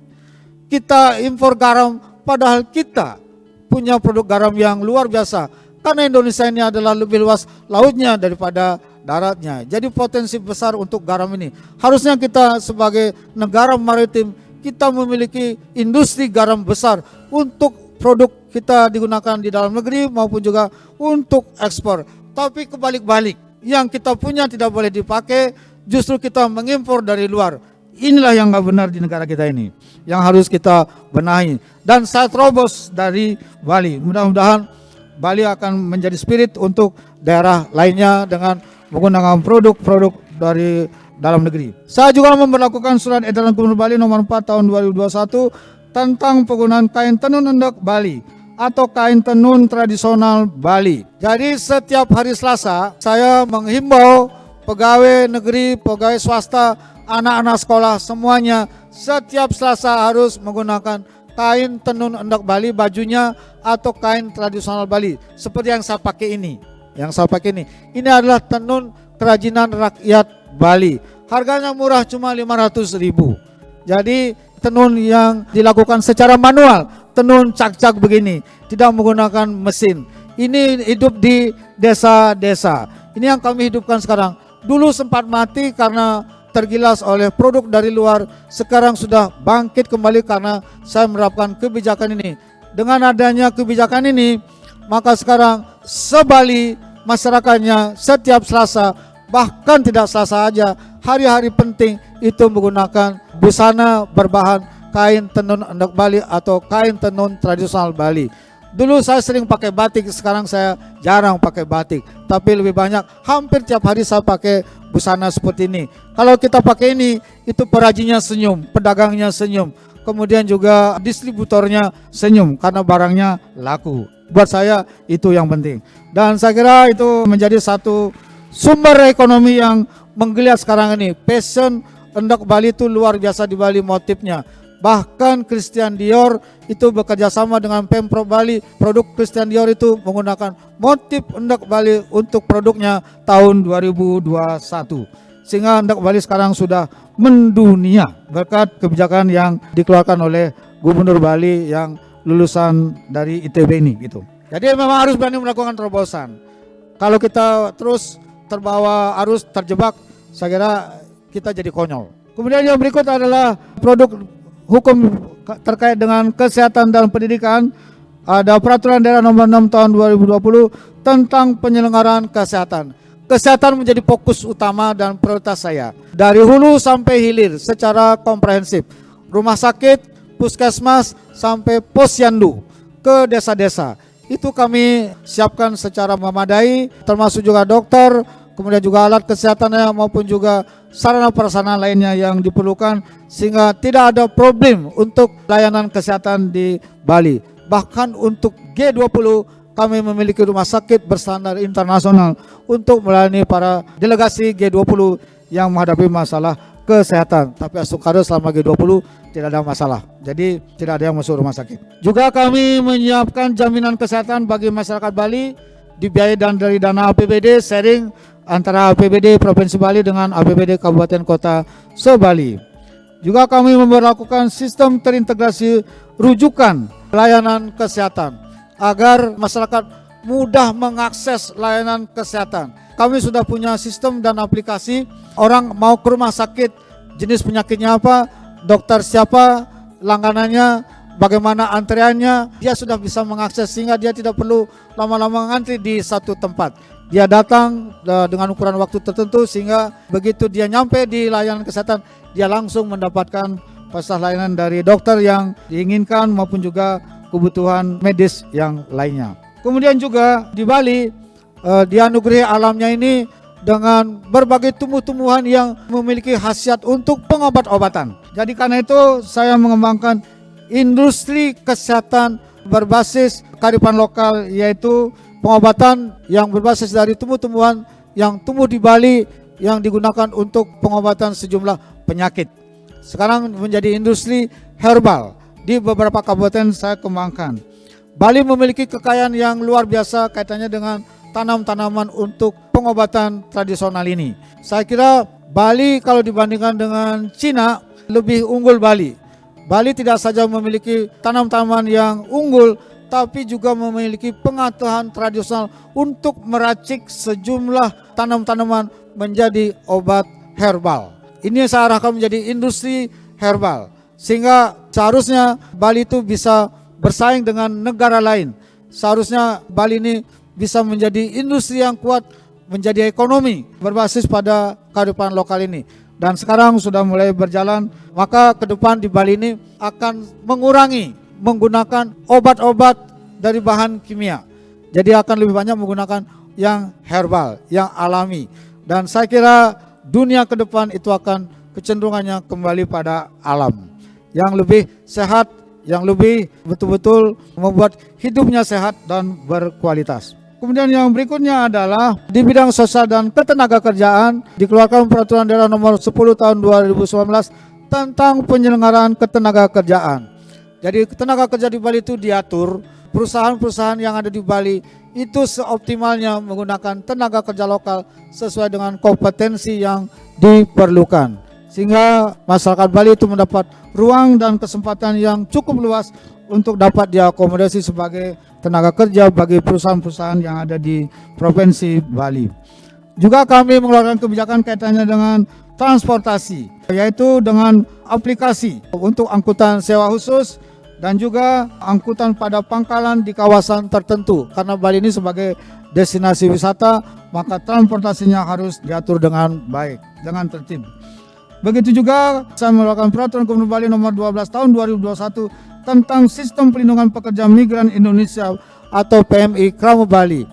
Kita impor garam padahal kita punya produk garam yang luar biasa. Karena Indonesia ini adalah lebih luas lautnya daripada daratnya. Jadi potensi besar untuk garam ini. Harusnya kita sebagai negara maritim kita memiliki industri garam besar untuk produk kita digunakan di dalam negeri maupun juga untuk ekspor. Tapi kebalik-balik, yang kita punya tidak boleh dipakai, justru kita mengimpor dari luar. Inilah yang nggak benar di negara kita ini, yang harus kita benahi. Dan saya terobos dari Bali. Mudah-mudahan Bali akan menjadi spirit untuk daerah lainnya dengan menggunakan produk-produk dari dalam negeri. Saya juga memberlakukan Surat Edaran Gubernur Bali Nomor 4 Tahun 2021 tentang penggunaan kain tenun endek Bali atau kain tenun tradisional Bali. Jadi setiap hari Selasa saya menghimbau pegawai negeri, pegawai swasta, anak-anak sekolah semuanya setiap Selasa harus menggunakan kain tenun endek Bali, bajunya atau kain tradisional Bali seperti yang saya pakai ini. Yang saya pakai ini adalah tenun kerajinan rakyat Bali. Harganya murah, cuma 500.000. Jadi tenun yang dilakukan secara manual, tenun cak-cak begini, tidak menggunakan mesin. Ini hidup di desa-desa. Ini yang kami hidupkan sekarang. Dulu sempat mati karena tergilas oleh produk dari luar, sekarang sudah bangkit kembali karena saya menerapkan kebijakan ini. Dengan adanya kebijakan ini, maka sekarang se-Bali masyarakatnya setiap Selasa, bahkan tidak Selasa aja, hari-hari penting itu menggunakan busana berbahan kain tenun endek Bali atau kain tenun tradisional Bali. Dulu saya sering pakai batik, sekarang saya jarang pakai batik, tapi lebih banyak hampir tiap hari saya pakai busana seperti ini. Kalau kita pakai ini, itu perajinnya senyum, pedagangnya senyum, kemudian juga distributornya senyum karena barangnya laku. Buat saya itu yang penting. Dan saya kira itu menjadi satu sumber ekonomi yang menggeliat sekarang ini. Fashion endek Bali itu luar biasa di Bali motifnya. Bahkan Christian Dior itu bekerja sama dengan Pemprov Bali. Produk Christian Dior itu menggunakan motif endek Bali untuk produknya tahun 2021. Sehingga endek Bali sekarang sudah mendunia berkat kebijakan yang dikeluarkan oleh Gubernur Bali yang lulusan dari ITB ini gitu. Jadi memang harus berani melakukan terobosan. Kalau kita terus terbawa arus, terjebak, saya kira kita jadi konyol. Kemudian yang berikut adalah produk hukum terkait dengan kesehatan dan pendidikan. Ada Peraturan Daerah Nomor 6 Tahun 2020 tentang penyelenggaraan kesehatan. Kesehatan menjadi fokus utama dan prioritas saya. Dari hulu sampai hilir secara komprehensif. Rumah sakit, puskesmas, sampai posyandu ke desa-desa. Itu kami siapkan secara memadai, termasuk juga dokter, kemudian juga alat kesehatannya maupun juga sarana prasarana lainnya yang diperlukan, sehingga tidak ada problem untuk layanan kesehatan di Bali. Bahkan untuk G20 kami memiliki rumah sakit berstandar internasional untuk melayani para delegasi G20 yang menghadapi masalah kesehatan. Tapi asukado selama G20 tidak ada masalah, jadi tidak ada yang masuk rumah sakit. Juga kami menyiapkan jaminan kesehatan bagi masyarakat Bali, dibiayai dari dana APBD, sharing antara APBD Provinsi Bali dengan APBD Kabupaten Kota se-Bali. Juga kami memberlakukan sistem terintegrasi rujukan layanan kesehatan agar masyarakat mudah mengakses layanan kesehatan. Kami sudah punya sistem dan aplikasi. Orang mau ke rumah sakit, jenis penyakitnya apa, dokter siapa, langganannya, bagaimana antreannya, dia sudah bisa mengakses sehingga dia tidak perlu lama-lama ngantri di satu tempat. Dia datang dengan ukuran waktu tertentu sehingga begitu dia nyampe di layanan kesehatan, dia langsung mendapatkan fasilitas layanan dari dokter yang diinginkan maupun juga kebutuhan medis yang lainnya. Kemudian juga di Bali dianugerahi alamnya ini dengan berbagai tumbuh-tumbuhan yang memiliki khasiat untuk pengobat-obatan. Jadi karena itu saya mengembangkan industri kesehatan berbasis kearifan lokal, yaitu pengobatan yang berbasis dari tumbuh-tumbuhan yang tumbuh di Bali yang digunakan untuk pengobatan sejumlah penyakit. Sekarang menjadi industri herbal di beberapa kabupaten saya kembangkan. Bali memiliki kekayaan yang luar biasa kaitannya dengan tanam-tanaman untuk pengobatan tradisional ini. Saya kira Bali kalau dibandingkan dengan Cina lebih unggul Bali. Bali tidak saja memiliki tanam-tanaman yang unggul, tapi juga memiliki pengetahuan tradisional untuk meracik sejumlah tanam-tanaman menjadi obat herbal. Ini saya arahkan menjadi industri herbal, sehingga seharusnya Bali itu bisa bersaing dengan negara lain. Seharusnya Bali ini bisa menjadi industri yang kuat, menjadi ekonomi berbasis pada kearifan lokal ini. Dan sekarang sudah mulai berjalan, maka ke depan di Bali ini akan mengurangi menggunakan obat-obat dari bahan kimia. Jadi akan lebih banyak menggunakan yang herbal, yang alami. Dan saya kira dunia ke depan itu akan kecenderungannya kembali pada alam. Yang lebih sehat, yang lebih betul-betul membuat hidupnya sehat dan berkualitas. Kemudian yang berikutnya adalah di bidang sosial dan ketenagakerjaan dikeluarkan Peraturan Daerah Nomor 10 Tahun 2019 tentang penyelenggaraan ketenagakerjaan. Jadi tenaga kerja di Bali itu diatur, perusahaan-perusahaan yang ada di Bali itu seoptimalnya menggunakan tenaga kerja lokal sesuai dengan kompetensi yang diperlukan. sehingga masyarakat Bali itu mendapat ruang dan kesempatan yang cukup luas untuk dapat diakomodasi sebagai tenaga kerja bagi perusahaan-perusahaan yang ada di Provinsi Bali. Juga kami mengeluarkan kebijakan kaitannya dengan transportasi, yaitu dengan aplikasi untuk angkutan sewa khusus dan juga angkutan pada pangkalan di kawasan tertentu. Karena Bali ini sebagai destinasi wisata, maka transportasinya harus diatur dengan baik, dengan tertib. Begitu juga saya mengeluarkan Peraturan Gubernur Bali nomor 12 tahun 2021 tentang Sistem Pelindungan Pekerja Migran Indonesia atau PMI Krama Bali.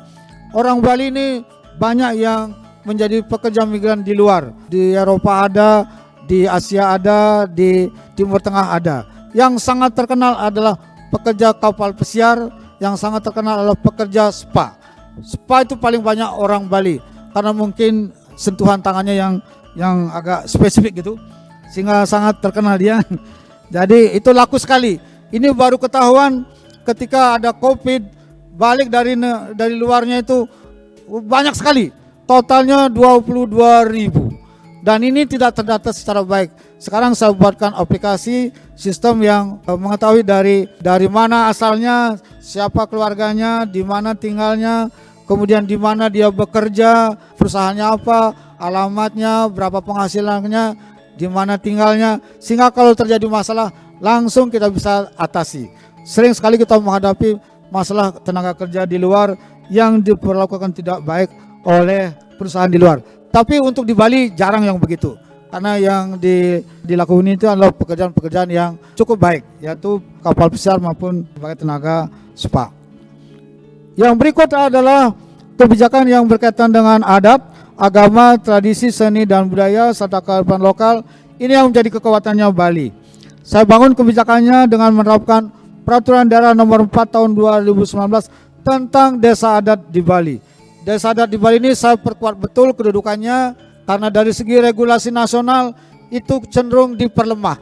Orang Bali ini banyak yang menjadi pekerja migran di luar. Di Eropa ada, di Asia ada, di Timur Tengah ada. Yang sangat terkenal adalah pekerja kapal pesiar, yang sangat terkenal adalah pekerja spa. Spa itu paling banyak orang Bali karena mungkin sentuhan tangannya yang agak spesifik gitu, sehingga sangat terkenal dia. Jadi itu laku sekali. Ini baru ketahuan ketika ada COVID, balik dari luarnya itu banyak sekali. Totalnya 22.000. Dan ini tidak terdata secara baik. Sekarang saya buatkan aplikasi sistem yang mengetahui dari mana asalnya, siapa keluarganya, di mana tinggalnya, kemudian di mana dia bekerja, perusahaannya apa, alamatnya, berapa penghasilannya, di mana tinggalnya, sehingga kalau terjadi masalah langsung kita bisa atasi. Sering sekali kita menghadapi masalah tenaga kerja di luar yang diperlakukan tidak baik oleh perusahaan di luar. Tapi untuk di Bali jarang yang begitu, karena yang dilakukan itu adalah pekerjaan-pekerjaan yang cukup baik, yaitu kapal pesiar maupun sebagai tenaga spa. Yang berikut adalah kebijakan yang berkaitan dengan adat, agama, tradisi, seni dan budaya serta kearifan lokal. Ini yang menjadi kekuatannya Bali. Saya bangun kebijakannya dengan menerapkan Peraturan Daerah Nomor 4 Tahun 2019 tentang Desa Adat di Bali. Desa adat di Bali ini saya perkuat betul kedudukannya, karena dari segi regulasi nasional itu cenderung diperlemah.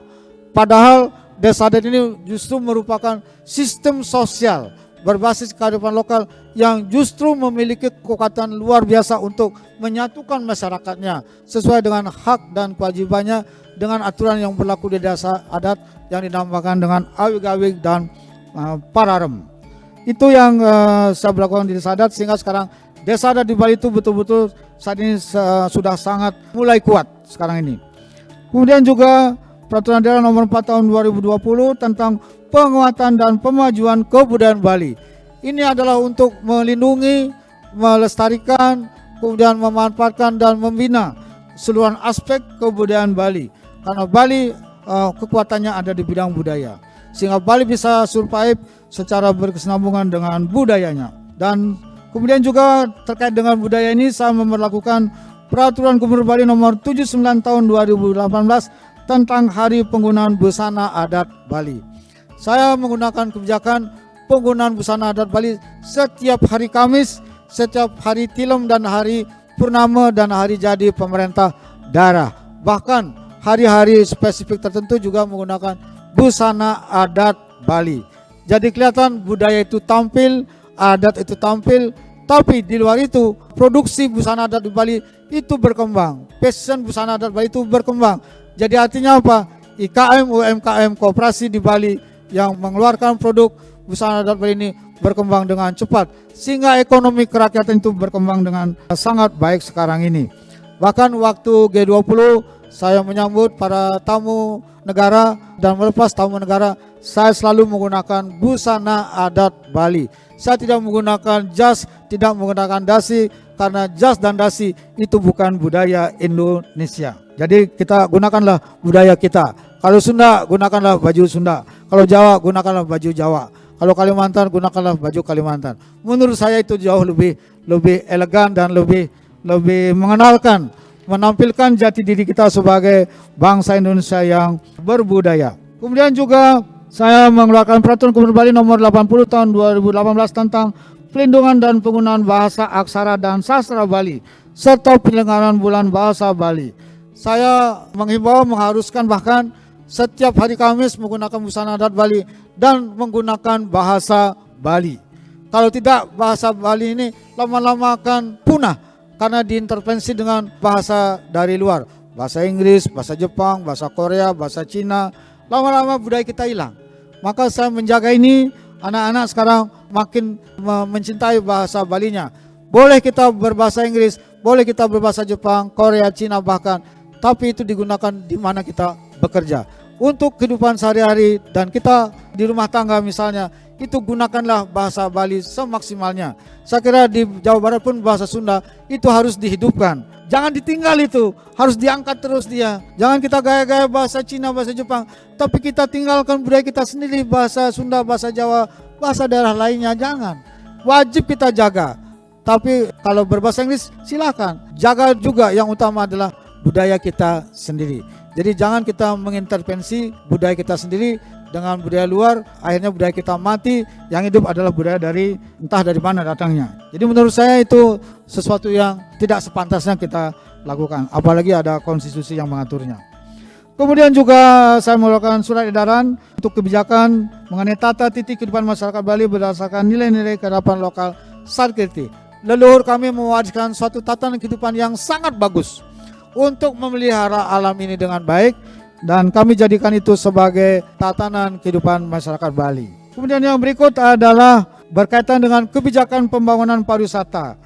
Padahal desa adat ini justru merupakan sistem sosial berbasis kearifan lokal yang justru memiliki kekuatan luar biasa untuk menyatukan masyarakatnya sesuai dengan hak dan kewajibannya dengan aturan yang berlaku di desa adat yang dinamakan dengan awig-awig dan pararem. Itu yang saya lakukan di desa adat, sehingga sekarang desa adat di Bali itu betul-betul saat ini sudah sangat mulai kuat sekarang ini. Kemudian juga Peraturan Daerah Nomor 4 Tahun 2020 tentang penguatan dan pemajuan kebudayaan Bali. Ini adalah untuk melindungi, melestarikan, kemudian memanfaatkan dan membina seluruh aspek kebudayaan Bali. Karena Bali kekuatannya ada di bidang budaya, sehingga Bali bisa survive secara berkesinambungan dengan budayanya. Dan kemudian juga terkait dengan budaya ini saya memperlakukan Peraturan Gubernur Bali Nomor 79 Tahun 2018 tentang Hari Penggunaan Busana Adat Bali. Saya menggunakan kebijakan penggunaan busana adat Bali setiap hari Kamis, setiap hari Tilem dan hari Purnama dan hari jadi pemerintah daerah. Bahkan hari-hari spesifik tertentu juga menggunakan busana adat Bali. Jadi kelihatan budaya itu tampil, adat itu tampil, tapi di luar itu produksi busana adat di Bali itu berkembang. Fashion busana adat Bali itu berkembang. Jadi artinya apa? IKM, UMKM, koperasi di Bali yang mengeluarkan produk busana adat Bali ini berkembang dengan cepat, sehingga ekonomi kerakyatan itu berkembang dengan sangat baik sekarang ini. Bahkan waktu G20 saya menyambut para tamu negara dan melepas tamu negara, saya selalu menggunakan busana adat Bali. Saya tidak menggunakan jas, tidak menggunakan dasi, karena jas dan dasi itu bukan budaya Indonesia. Jadi kita gunakanlah budaya kita. Kalau Sunda, gunakanlah baju Sunda. Kalau Jawa, gunakanlah baju Jawa. Kalau Kalimantan, gunakanlah baju Kalimantan. Menurut saya itu jauh lebih elegan dan lebih mengenalkan, menampilkan jati diri kita sebagai bangsa Indonesia yang berbudaya. Kemudian juga saya mengeluarkan Peraturan Gubernur Bali Nomor 80 Tahun 2018 tentang pelindungan dan penggunaan bahasa aksara dan sastra Bali serta penyelenggaraan Bulan Bahasa Bali. Saya menghimbau, mengharuskan bahkan setiap hari Kamis menggunakan busana adat Bali dan menggunakan bahasa Bali. Kalau tidak, bahasa Bali ini lama-lama akan punah karena diintervensi dengan bahasa dari luar. bahasa Inggris, bahasa Jepang, bahasa Korea, bahasa Cina. Lama-lama budaya kita hilang. Maka saya menjaga ini, anak-anak sekarang makin mencintai bahasa Balinya. Boleh kita berbahasa Inggris, boleh kita berbahasa Jepang, Korea, Cina bahkan, tapi itu digunakan di mana kita bekerja. Untuk kehidupan sehari-hari dan kita di rumah tangga misalnya, itu gunakanlah bahasa Bali semaksimalnya. Saya kira di Jawa Barat pun bahasa Sunda itu harus dihidupkan. Jangan ditinggal itu, harus diangkat terus dia. Jangan kita gaya-gaya bahasa Cina, bahasa Jepang, tapi kita tinggalkan budaya kita sendiri, bahasa Sunda, bahasa Jawa, bahasa daerah lainnya, jangan. Wajib kita jaga. Tapi kalau berbahasa Inggris silakan. Jaga juga, yang utama adalah budaya kita sendiri. Jadi jangan kita mengintervensi budaya kita sendiri dengan budaya luar, akhirnya budaya kita mati. Yang hidup adalah budaya dari entah dari mana datangnya. Jadi menurut saya itu sesuatu yang tidak sepantasnya kita lakukan, apalagi ada konstitusi yang mengaturnya. Kemudian juga saya mengeluarkan surat edaran untuk kebijakan mengenai tata titik kehidupan masyarakat Bali berdasarkan nilai-nilai kehidupan lokal Sarkirti. Leluhur kami mewariskan suatu tatanan kehidupan yang sangat bagus untuk memelihara alam ini dengan baik, dan kami jadikan itu sebagai tatanan kehidupan masyarakat Bali. Kemudian yang berikut adalah berkaitan dengan kebijakan pembangunan pariwisata.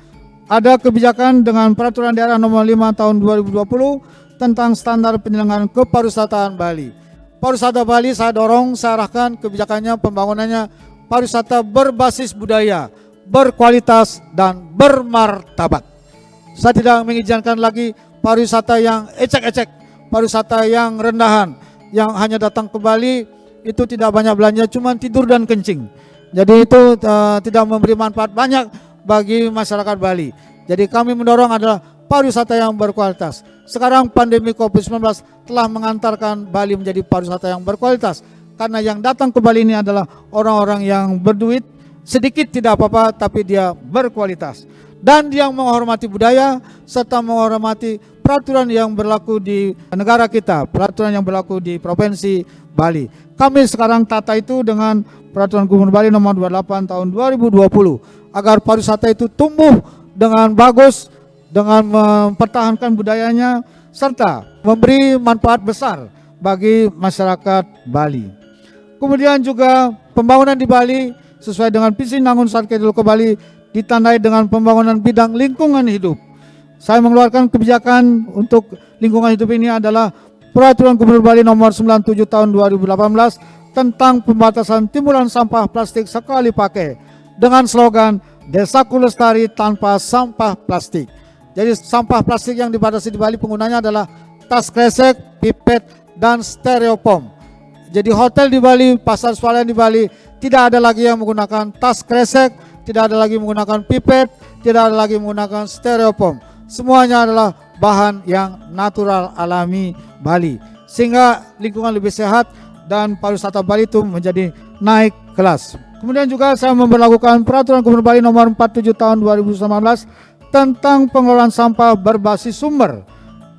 Ada kebijakan dengan Peraturan Daerah Nomor 5 Tahun 2020 tentang standar penyelenggaraan kepariwisataan Bali. Pariwisata Bali saya dorong, saya arahkan kebijakannya, pembangunannya pariwisata berbasis budaya, berkualitas dan bermartabat. Saya tidak mengizinkan lagi pariwisata yang ecek-ecek, pariwisata yang rendahan, yang hanya datang ke Bali itu tidak banyak belanja, cuma tidur dan kencing. Jadi itu tidak memberi manfaat banyak bagi masyarakat Bali. Jadi kami mendorong adalah pariwisata yang berkualitas. Sekarang pandemi COVID-19 telah mengantarkan Bali menjadi pariwisata yang berkualitas, karena yang datang ke Bali ini adalah orang-orang yang berduit, sedikit tidak apa-apa, tapi dia berkualitas. Dan yang menghormati budaya serta menghormati peraturan yang berlaku di negara kita, peraturan yang berlaku di Provinsi Bali. Kami sekarang tata itu dengan Peraturan Gubernur Bali Nomor 28 Tahun 2020 agar pariwisata itu tumbuh dengan bagus, dengan mempertahankan budayanya serta memberi manfaat besar bagi masyarakat Bali. Kemudian juga pembangunan di Bali sesuai dengan visi Nangun Sarkidul ke Bali ditandai dengan pembangunan bidang lingkungan hidup. Saya mengeluarkan kebijakan untuk lingkungan hidup ini adalah Peraturan Gubernur Bali Nomor 97 Tahun 2018 tentang pembatasan timbulan sampah plastik sekali pakai dengan slogan Desaku Lestari tanpa sampah plastik. Jadi sampah plastik yang dibatasi di Bali penggunanya adalah tas kresek, pipet, dan stereofoam. Jadi hotel di Bali, pasar swalayan di Bali tidak ada lagi yang menggunakan tas kresek, tidak ada lagi menggunakan pipet, tidak ada lagi menggunakan stereofoam. Semuanya adalah bahan yang natural alami Bali, sehingga lingkungan lebih sehat dan pariwisata Bali itu menjadi naik kelas. Kemudian juga saya memberlakukan Peraturan Gubernur Bali Nomor 47 Tahun 2019 tentang pengelolaan sampah berbasis sumber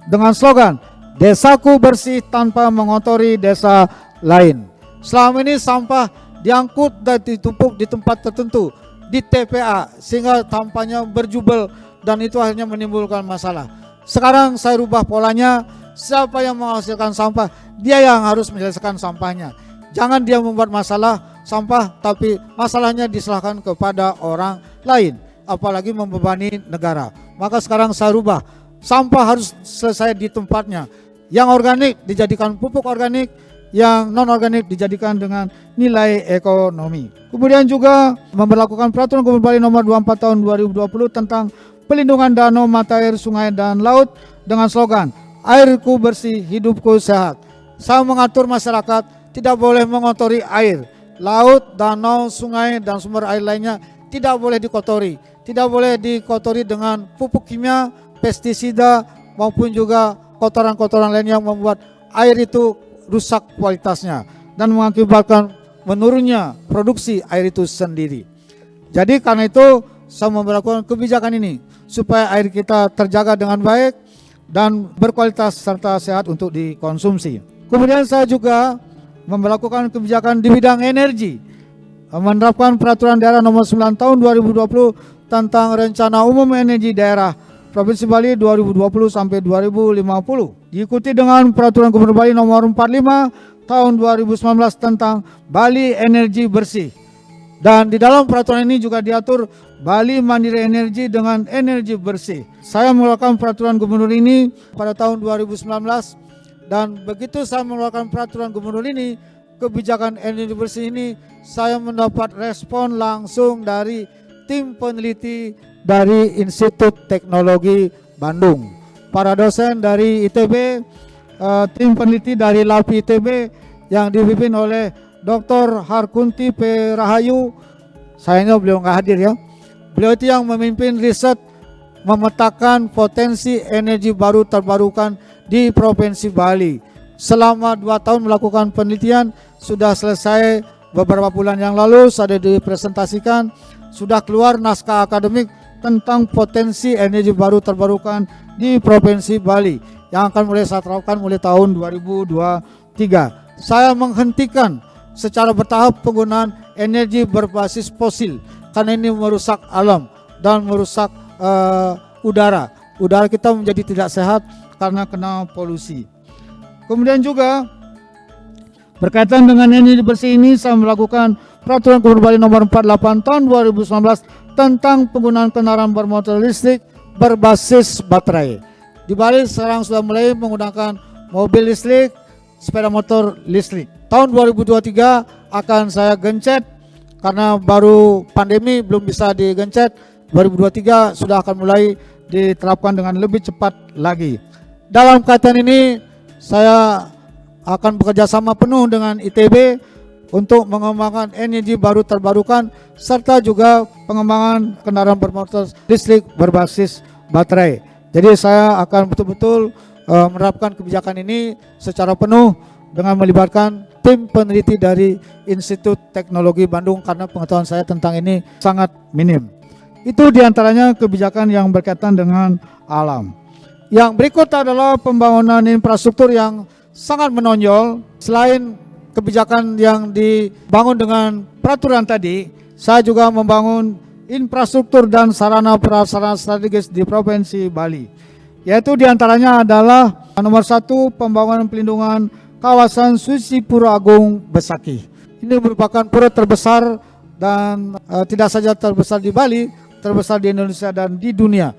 dengan slogan Desaku bersih tanpa mengotori desa lain. Selama ini sampah diangkut dan ditumpuk di tempat tertentu di TPA sehingga tampaknya berjubel dan itu akhirnya menimbulkan masalah. Sekarang saya rubah polanya, siapa yang menghasilkan sampah, dia yang harus menyelesaikan sampahnya. Jangan dia membuat masalah sampah tapi masalahnya diserahkan kepada orang lain, apalagi membebani negara. Maka sekarang saya rubah, sampah harus selesai di tempatnya. Yang organik dijadikan pupuk organik, yang non-organik dijadikan dengan nilai ekonomi. Kemudian juga memberlakukan Peraturan Gubernur Bali Nomor 24 Tahun 2020 tentang pelindungan danau, mata air, sungai, dan laut dengan slogan Airku bersih, hidupku sehat. Saya mengatur masyarakat tidak boleh mengotori air, laut, danau, sungai, dan sumber air lainnya tidak boleh dikotori. Tidak boleh dikotori dengan pupuk kimia, pestisida, maupun juga kotoran-kotoran lain yang membuat air itu rusak kualitasnya dan mengakibatkan menurunnya produksi air itu sendiri. Jadi karena itu saya memberlakukan kebijakan ini supaya air kita terjaga dengan baik dan berkualitas serta sehat untuk dikonsumsi. Kemudian saya juga memberlakukan kebijakan di bidang energi, menerapkan Peraturan Daerah Nomor 9 Tahun 2020 tentang Rencana Umum Energi Daerah Provinsi Bali 2020 sampai 2050. diikuti dengan Peraturan Gubernur Bali Nomor 45 Tahun 2019 tentang Bali Energi Bersih. Dan di dalam peraturan ini juga diatur Bali Mandiri Energi dengan energi bersih. Saya mengeluarkan peraturan gubernur ini pada tahun 2019, dan begitu saya mengeluarkan peraturan gubernur ini, kebijakan energi bersih ini, saya mendapat respon langsung dari tim peneliti dari Institut Teknologi Bandung, para dosen dari ITB, tim peneliti dari LAPI ITB yang dipimpin oleh Dr. Harkunti P. Rahayu. Sayangnya beliau nggak hadir ya. Beliau itu yang memimpin riset memetakan potensi energi baru terbarukan di Provinsi Bali. Selama 2 tahun melakukan penelitian, sudah selesai beberapa bulan yang lalu, sudah dipresentasikan, sudah keluar naskah akademik tentang potensi energi baru terbarukan di Provinsi Bali yang akan mulai saya terapkan mulai tahun 2023. Saya menghentikan secara bertahap penggunaan energi berbasis fosil karena ini merusak alam dan merusak udara. Udara kita menjadi tidak sehat karena kena polusi. Kemudian juga berkaitan dengan energi bersih ini, saya melakukan Peraturan Gubernur Bali Nomor 48 Tahun 2019 tentang penggunaan kendaraan bermotor listrik berbasis baterai. Di Bali sekarang sudah mulai menggunakan mobil listrik, sepeda motor listrik. Tahun 2023 akan saya gencet karena baru pandemi belum bisa digencet. 2023 sudah akan mulai diterapkan dengan lebih cepat lagi. Dalam kaitan ini saya akan bekerja sama penuh dengan ITB untuk mengembangkan energi baru terbarukan serta juga pengembangan kendaraan bermotor listrik berbasis baterai. Jadi saya akan betul-betul menerapkan kebijakan ini secara penuh dengan melibatkan tim peneliti dari Institut Teknologi Bandung karena pengetahuan saya tentang ini sangat minim. Itu diantaranya kebijakan yang berkaitan dengan alam. Yang berikut adalah pembangunan infrastruktur yang sangat menonjol. Selain kebijakan yang dibangun dengan peraturan tadi, saya juga membangun infrastruktur dan sarana prasarana strategis di Provinsi Bali. Yaitu diantaranya adalah nomor 1, pembangunan pelindungan kawasan Suci Pura Agung Besaki. Ini merupakan pura terbesar dan tidak saja terbesar di Bali, terbesar di Indonesia dan di dunia.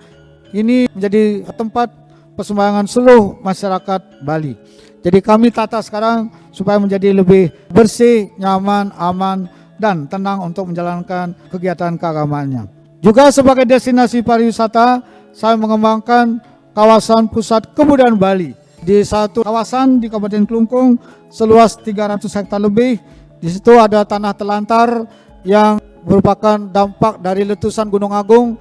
Ini menjadi tempat persembahyangan seluruh masyarakat Bali. Jadi kami tata sekarang supaya menjadi lebih bersih, nyaman, aman, dan tenang untuk menjalankan kegiatan keagamaannya. Juga sebagai destinasi pariwisata, saya mengembangkan kawasan pusat kebudayaan Bali. Di satu kawasan di Kabupaten Kelungkung seluas 300 hektar lebih. Di situ ada tanah telantar yang merupakan dampak dari letusan Gunung Agung.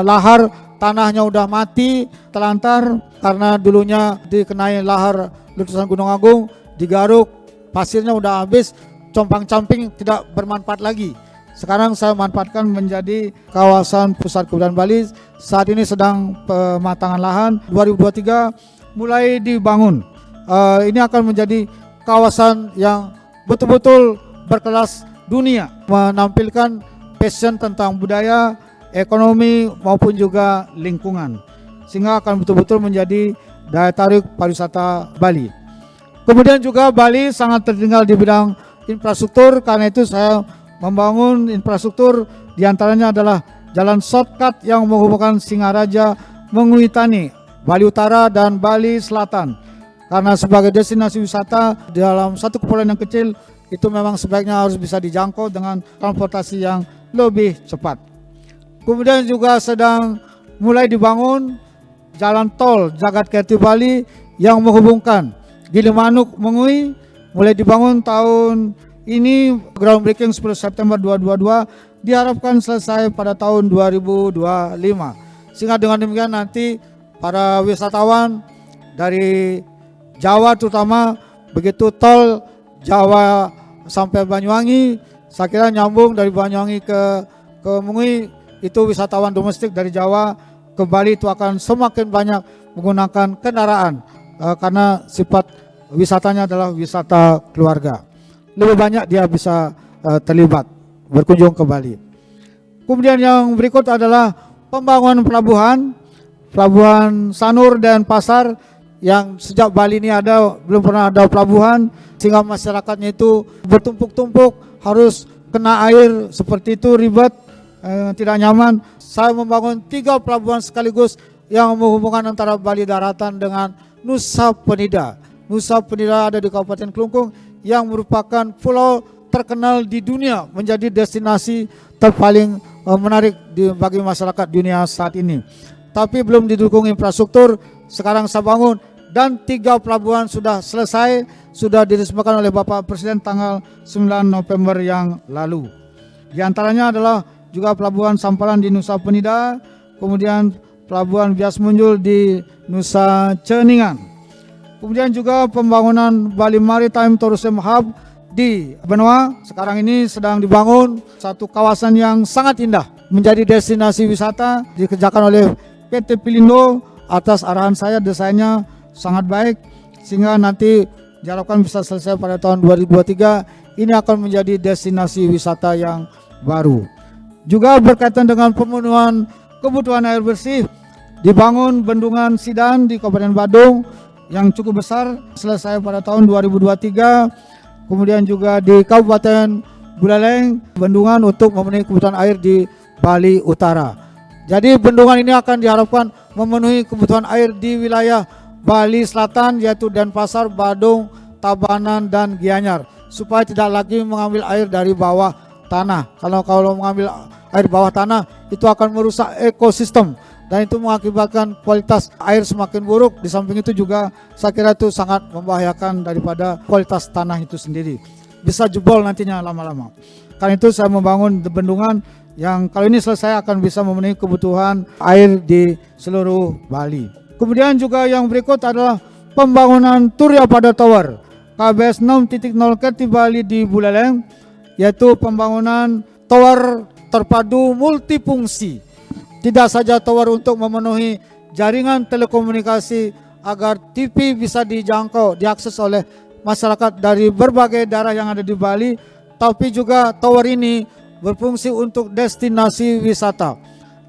Lahar tanahnya udah mati, telantar karena dulunya dikenai lahar letusan Gunung Agung, digaruk, pasirnya udah habis, compang-camping tidak bermanfaat lagi. Sekarang saya manfaatkan menjadi kawasan pusat kebudayaan Bali. Saat ini sedang pematangan lahan. 2023 mulai dibangun. Ini akan menjadi kawasan yang betul-betul berkelas dunia, menampilkan passion tentang budaya, ekonomi maupun juga lingkungan, sehingga akan betul-betul menjadi daya tarik pariwisata Bali. Kemudian juga Bali sangat tertinggal di bidang infrastruktur, karena itu saya membangun infrastruktur, diantaranya adalah jalan shortcut yang menghubungkan Singaraja, Menguitani, Bali Utara dan Bali Selatan. Karena sebagai destinasi wisata dalam satu kepulauan yang kecil, itu memang sebaiknya harus bisa dijangkau dengan transportasi yang lebih cepat. Kemudian juga sedang mulai dibangun jalan tol Jagadkerti Bali yang menghubungkan Gilimanuk Mengui, mulai dibangun tahun ini, groundbreaking 10 September 2022, diharapkan selesai pada tahun 2025. Sehingga dengan demikian nanti para wisatawan dari Jawa terutama, begitu tol Jawa sampai Banyuwangi, saya kira nyambung dari Banyuwangi ke Mengui, itu wisatawan domestik dari Jawa ke Bali itu akan semakin banyak menggunakan kendaraan karena sifat wisatanya adalah wisata keluarga. Lebih banyak dia bisa terlibat berkunjung ke Bali. Kemudian yang berikut adalah pembangunan pelabuhan Sanur dan Pasar yang sejak Bali ini ada, belum pernah ada pelabuhan, sehingga masyarakatnya itu bertumpuk-tumpuk, harus kena air seperti itu, ribet, tidak nyaman. Saya membangun 3 pelabuhan sekaligus yang menghubungkan antara Bali Daratan dengan Nusa Penida. Nusa Penida ada di Kabupaten Kelungkung yang merupakan pulau terkenal di dunia, menjadi destinasi terpaling menarik bagi masyarakat dunia saat ini. Tapi belum didukung infrastruktur, sekarang saya bangun dan 3 pelabuhan sudah selesai, sudah diresmikan oleh Bapak Presiden tanggal 9 November yang lalu. Di antaranya adalah juga pelabuhan Samparan di Nusa Penida, kemudian pelabuhan Bias Munjul di Nusa Ceningan. Kemudian juga pembangunan Bali Maritime Tourism Hub di Benoa. Sekarang ini sedang dibangun satu kawasan yang sangat indah, menjadi destinasi wisata, dikerjakan oleh PT Pelindo atas arahan saya. Desainnya sangat baik sehingga nanti diharapkan bisa selesai pada tahun 2023. Ini akan menjadi destinasi wisata yang baru. Juga berkaitan dengan pemenuhan kebutuhan air bersih, dibangun bendungan Sidan di Kabupaten Badung yang cukup besar, selesai pada tahun 2023. Kemudian juga di Kabupaten Buleleng, bendungan untuk memenuhi kebutuhan air di Bali Utara. Jadi bendungan ini akan diharapkan memenuhi kebutuhan air di wilayah Bali Selatan, yaitu Denpasar, Badung, Tabanan, dan Gianyar, supaya tidak lagi mengambil air dari bawah tanah. Kalau mengambil air bawah tanah itu akan merusak ekosistem dan itu mengakibatkan kualitas air semakin buruk. Di samping itu juga saya kira itu sangat membahayakan daripada kualitas tanah itu sendiri, bisa jebol nantinya lama-lama. Karena itu saya membangun bendungan yang kalau ini selesai akan bisa memenuhi kebutuhan air di seluruh Bali. Kemudian juga yang berikut adalah pembangunan Turya Pada Tower KBS 6.0 Kerti Bali di Buleleng, yaitu pembangunan tower terpadu multifungsi. Tidak saja tower untuk memenuhi jaringan telekomunikasi agar TV bisa dijangkau, diakses oleh masyarakat dari berbagai daerah yang ada di Bali, tapi juga tower ini berfungsi untuk destinasi wisata.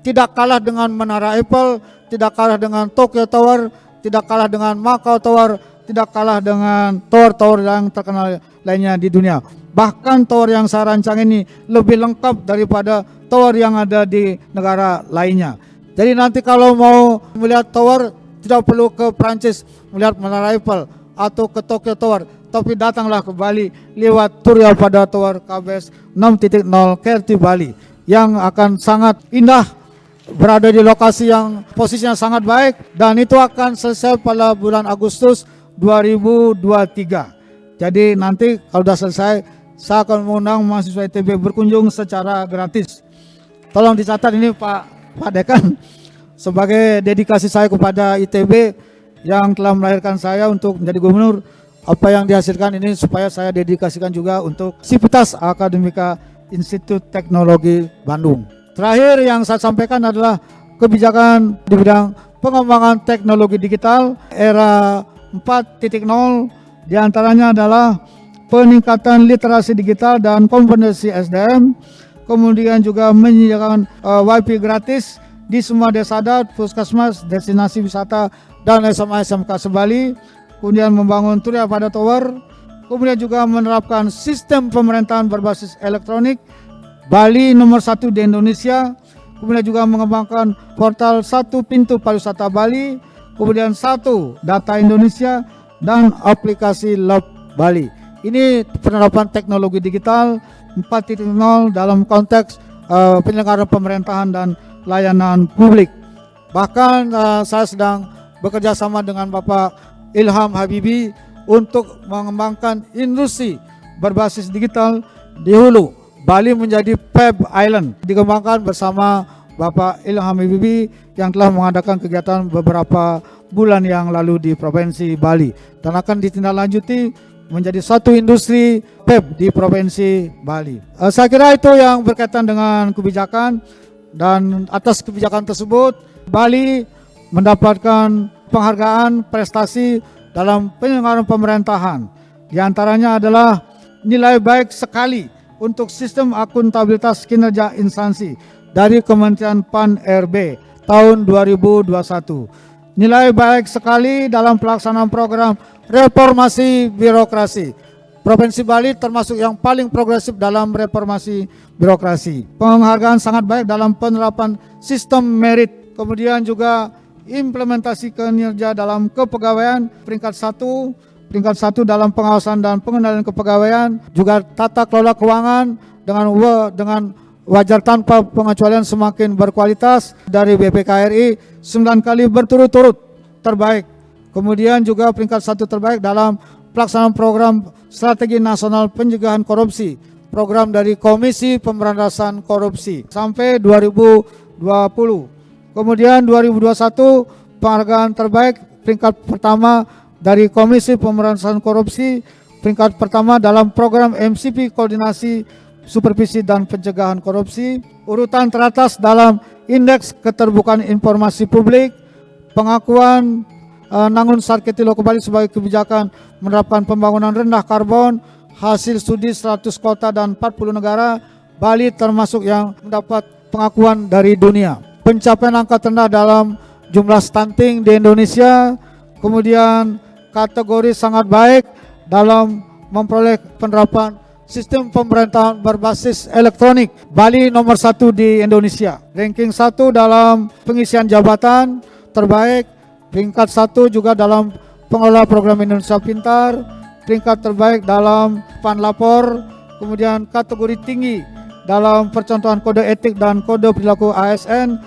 Tidak kalah dengan Menara Eiffel, tidak kalah dengan Tokyo Tower, tidak kalah dengan Macau Tower, tidak kalah dengan tower-tower yang terkenal lainnya di dunia. Bahkan tower yang saya rancang ini lebih lengkap daripada tower yang ada di negara lainnya. Jadi nanti kalau mau melihat tower tidak perlu ke Prancis melihat Menara Eiffel atau ke Tokyo Tower, tapi datanglah ke Bali lewat Turya Pada Tower KBS 6.0 Kerti Bali yang akan sangat indah, berada di lokasi yang posisinya sangat baik, dan itu akan selesai pada bulan Agustus 2023. Jadi nanti kalau sudah selesai, saya akan mengundang mahasiswa ITB berkunjung secara gratis. Tolong dicatat ini Pak Dekan, sebagai dedikasi saya kepada ITB yang telah melahirkan saya untuk menjadi gubernur. Apa yang dihasilkan ini supaya saya dedikasikan juga untuk Sivitas Akademika Institut Teknologi Bandung. Terakhir yang saya sampaikan adalah kebijakan di bidang pengembangan teknologi digital era 4.0, diantaranya adalah peningkatan literasi digital dan kompetensi SDM, kemudian juga menyediakan WiFi gratis di semua desa adat, puskesmas, destinasi wisata, dan SMA SMK se-Bali, kemudian membangun Turya Pada Tower, kemudian juga menerapkan sistem pemerintahan berbasis elektronik Bali nomor 1 di Indonesia, kemudian juga mengembangkan portal Satu Pintu Pariwisata Bali, kemudian Satu Data Indonesia, dan aplikasi Lab Bali. Ini penerapan teknologi digital 4.0 dalam konteks penyelenggaraan pemerintahan dan layanan publik. Bahkan saya sedang bekerja sama dengan Bapak Ilham Habibie untuk mengembangkan industri berbasis digital di hulu. Bali menjadi Fab Island, dikembangkan bersama Bapak Ilham Habibie yang telah mengadakan kegiatan beberapa bulan yang lalu di Provinsi Bali, dan akan ditindaklanjuti menjadi satu industri PEP di Provinsi Bali. Saya kira itu yang berkaitan dengan kebijakan, dan atas kebijakan tersebut Bali mendapatkan penghargaan prestasi dalam penyelenggaraan pemerintahan. Di antaranya adalah nilai baik sekali untuk sistem akuntabilitas kinerja instansi dari Kementerian PAN RB tahun 2021. nilai baik sekali dalam pelaksanaan program reformasi birokrasi. Provinsi Bali termasuk yang paling progresif dalam reformasi birokrasi. Penghargaan sangat baik dalam penerapan sistem merit. Kemudian juga implementasi kinerja dalam kepegawaian peringkat 1 dalam pengawasan dan pengendalian kepegawaian, juga tata kelola keuangan dengan wajar tanpa pengecualian semakin berkualitas dari BPKRI 9 kali berturut-turut terbaik. Kemudian juga peringkat 1 terbaik dalam pelaksanaan program strategi nasional pencegahan korupsi, program dari Komisi Pemberantasan Korupsi sampai 2020. Kemudian 2021 penghargaan terbaik peringkat pertama dari Komisi Pemberantasan Korupsi, peringkat pertama dalam program MCP Koordinasi Supervisi dan Pencegahan Korupsi, urutan teratas dalam Indeks Keterbukaan Informasi Publik, pengakuan Nangun Sarketi Loko Bali sebagai kebijakan menerapkan pembangunan rendah karbon, hasil studi 100 kota dan 40 negara, Bali termasuk yang mendapat pengakuan dari dunia. Pencapaian angka terendah dalam jumlah stunting di Indonesia, kemudian kategori sangat baik dalam memperoleh penerapan sistem pemerintahan berbasis elektronik. Bali nomor 1 di Indonesia. Ranking 1 dalam pengisian jabatan terbaik, peringkat 1 juga dalam pengelola program Indonesia Pintar, peringkat terbaik dalam Panlapor, kemudian kategori tinggi dalam percontohan kode etik dan kode perilaku ASN,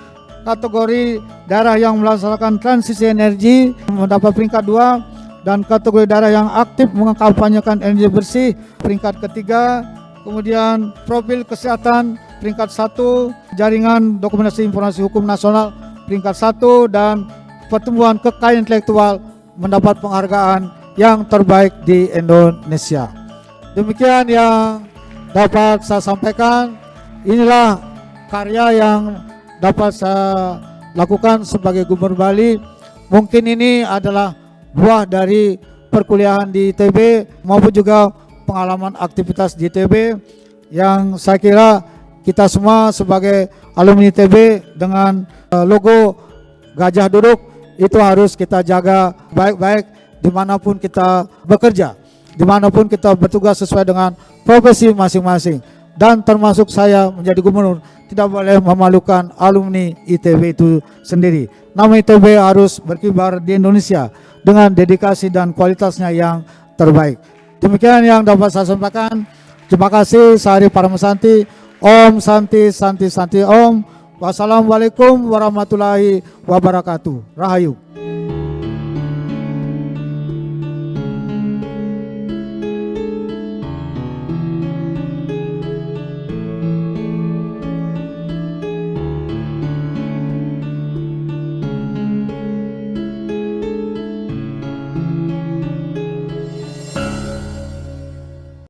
kategori daerah yang melaksanakan transisi energi mendapat peringkat 2, dan kategori daerah yang aktif mengkampanyekan energi bersih peringkat ketiga. Kemudian profil kesehatan peringkat 1, jaringan dokumentasi informasi hukum nasional peringkat 1, dan pertumbuhan kekayaan intelektual mendapat penghargaan yang terbaik di Indonesia. Demikian yang dapat saya sampaikan. Inilah karya yang dapat saya lakukan sebagai Gubernur Bali. Mungkin ini adalah buah dari perkuliahan di ITB maupun juga pengalaman aktivitas di ITB yang saya kira kita semua sebagai alumni ITB dengan logo gajah duduk itu harus kita jaga baik-baik dimanapun kita bekerja, dimanapun kita bertugas sesuai dengan profesi masing-masing. Dan termasuk saya menjadi gubernur tidak boleh memalukan alumni ITB itu sendiri. Nama ITB harus berkibar di Indonesia dengan dedikasi dan kualitasnya yang terbaik. Demikian yang dapat saya sampaikan. Terima kasih. Sari Paramasanti. Om Santi Santi Santi Om. Wassalamualaikum warahmatullahi wabarakatuh. Rahayu.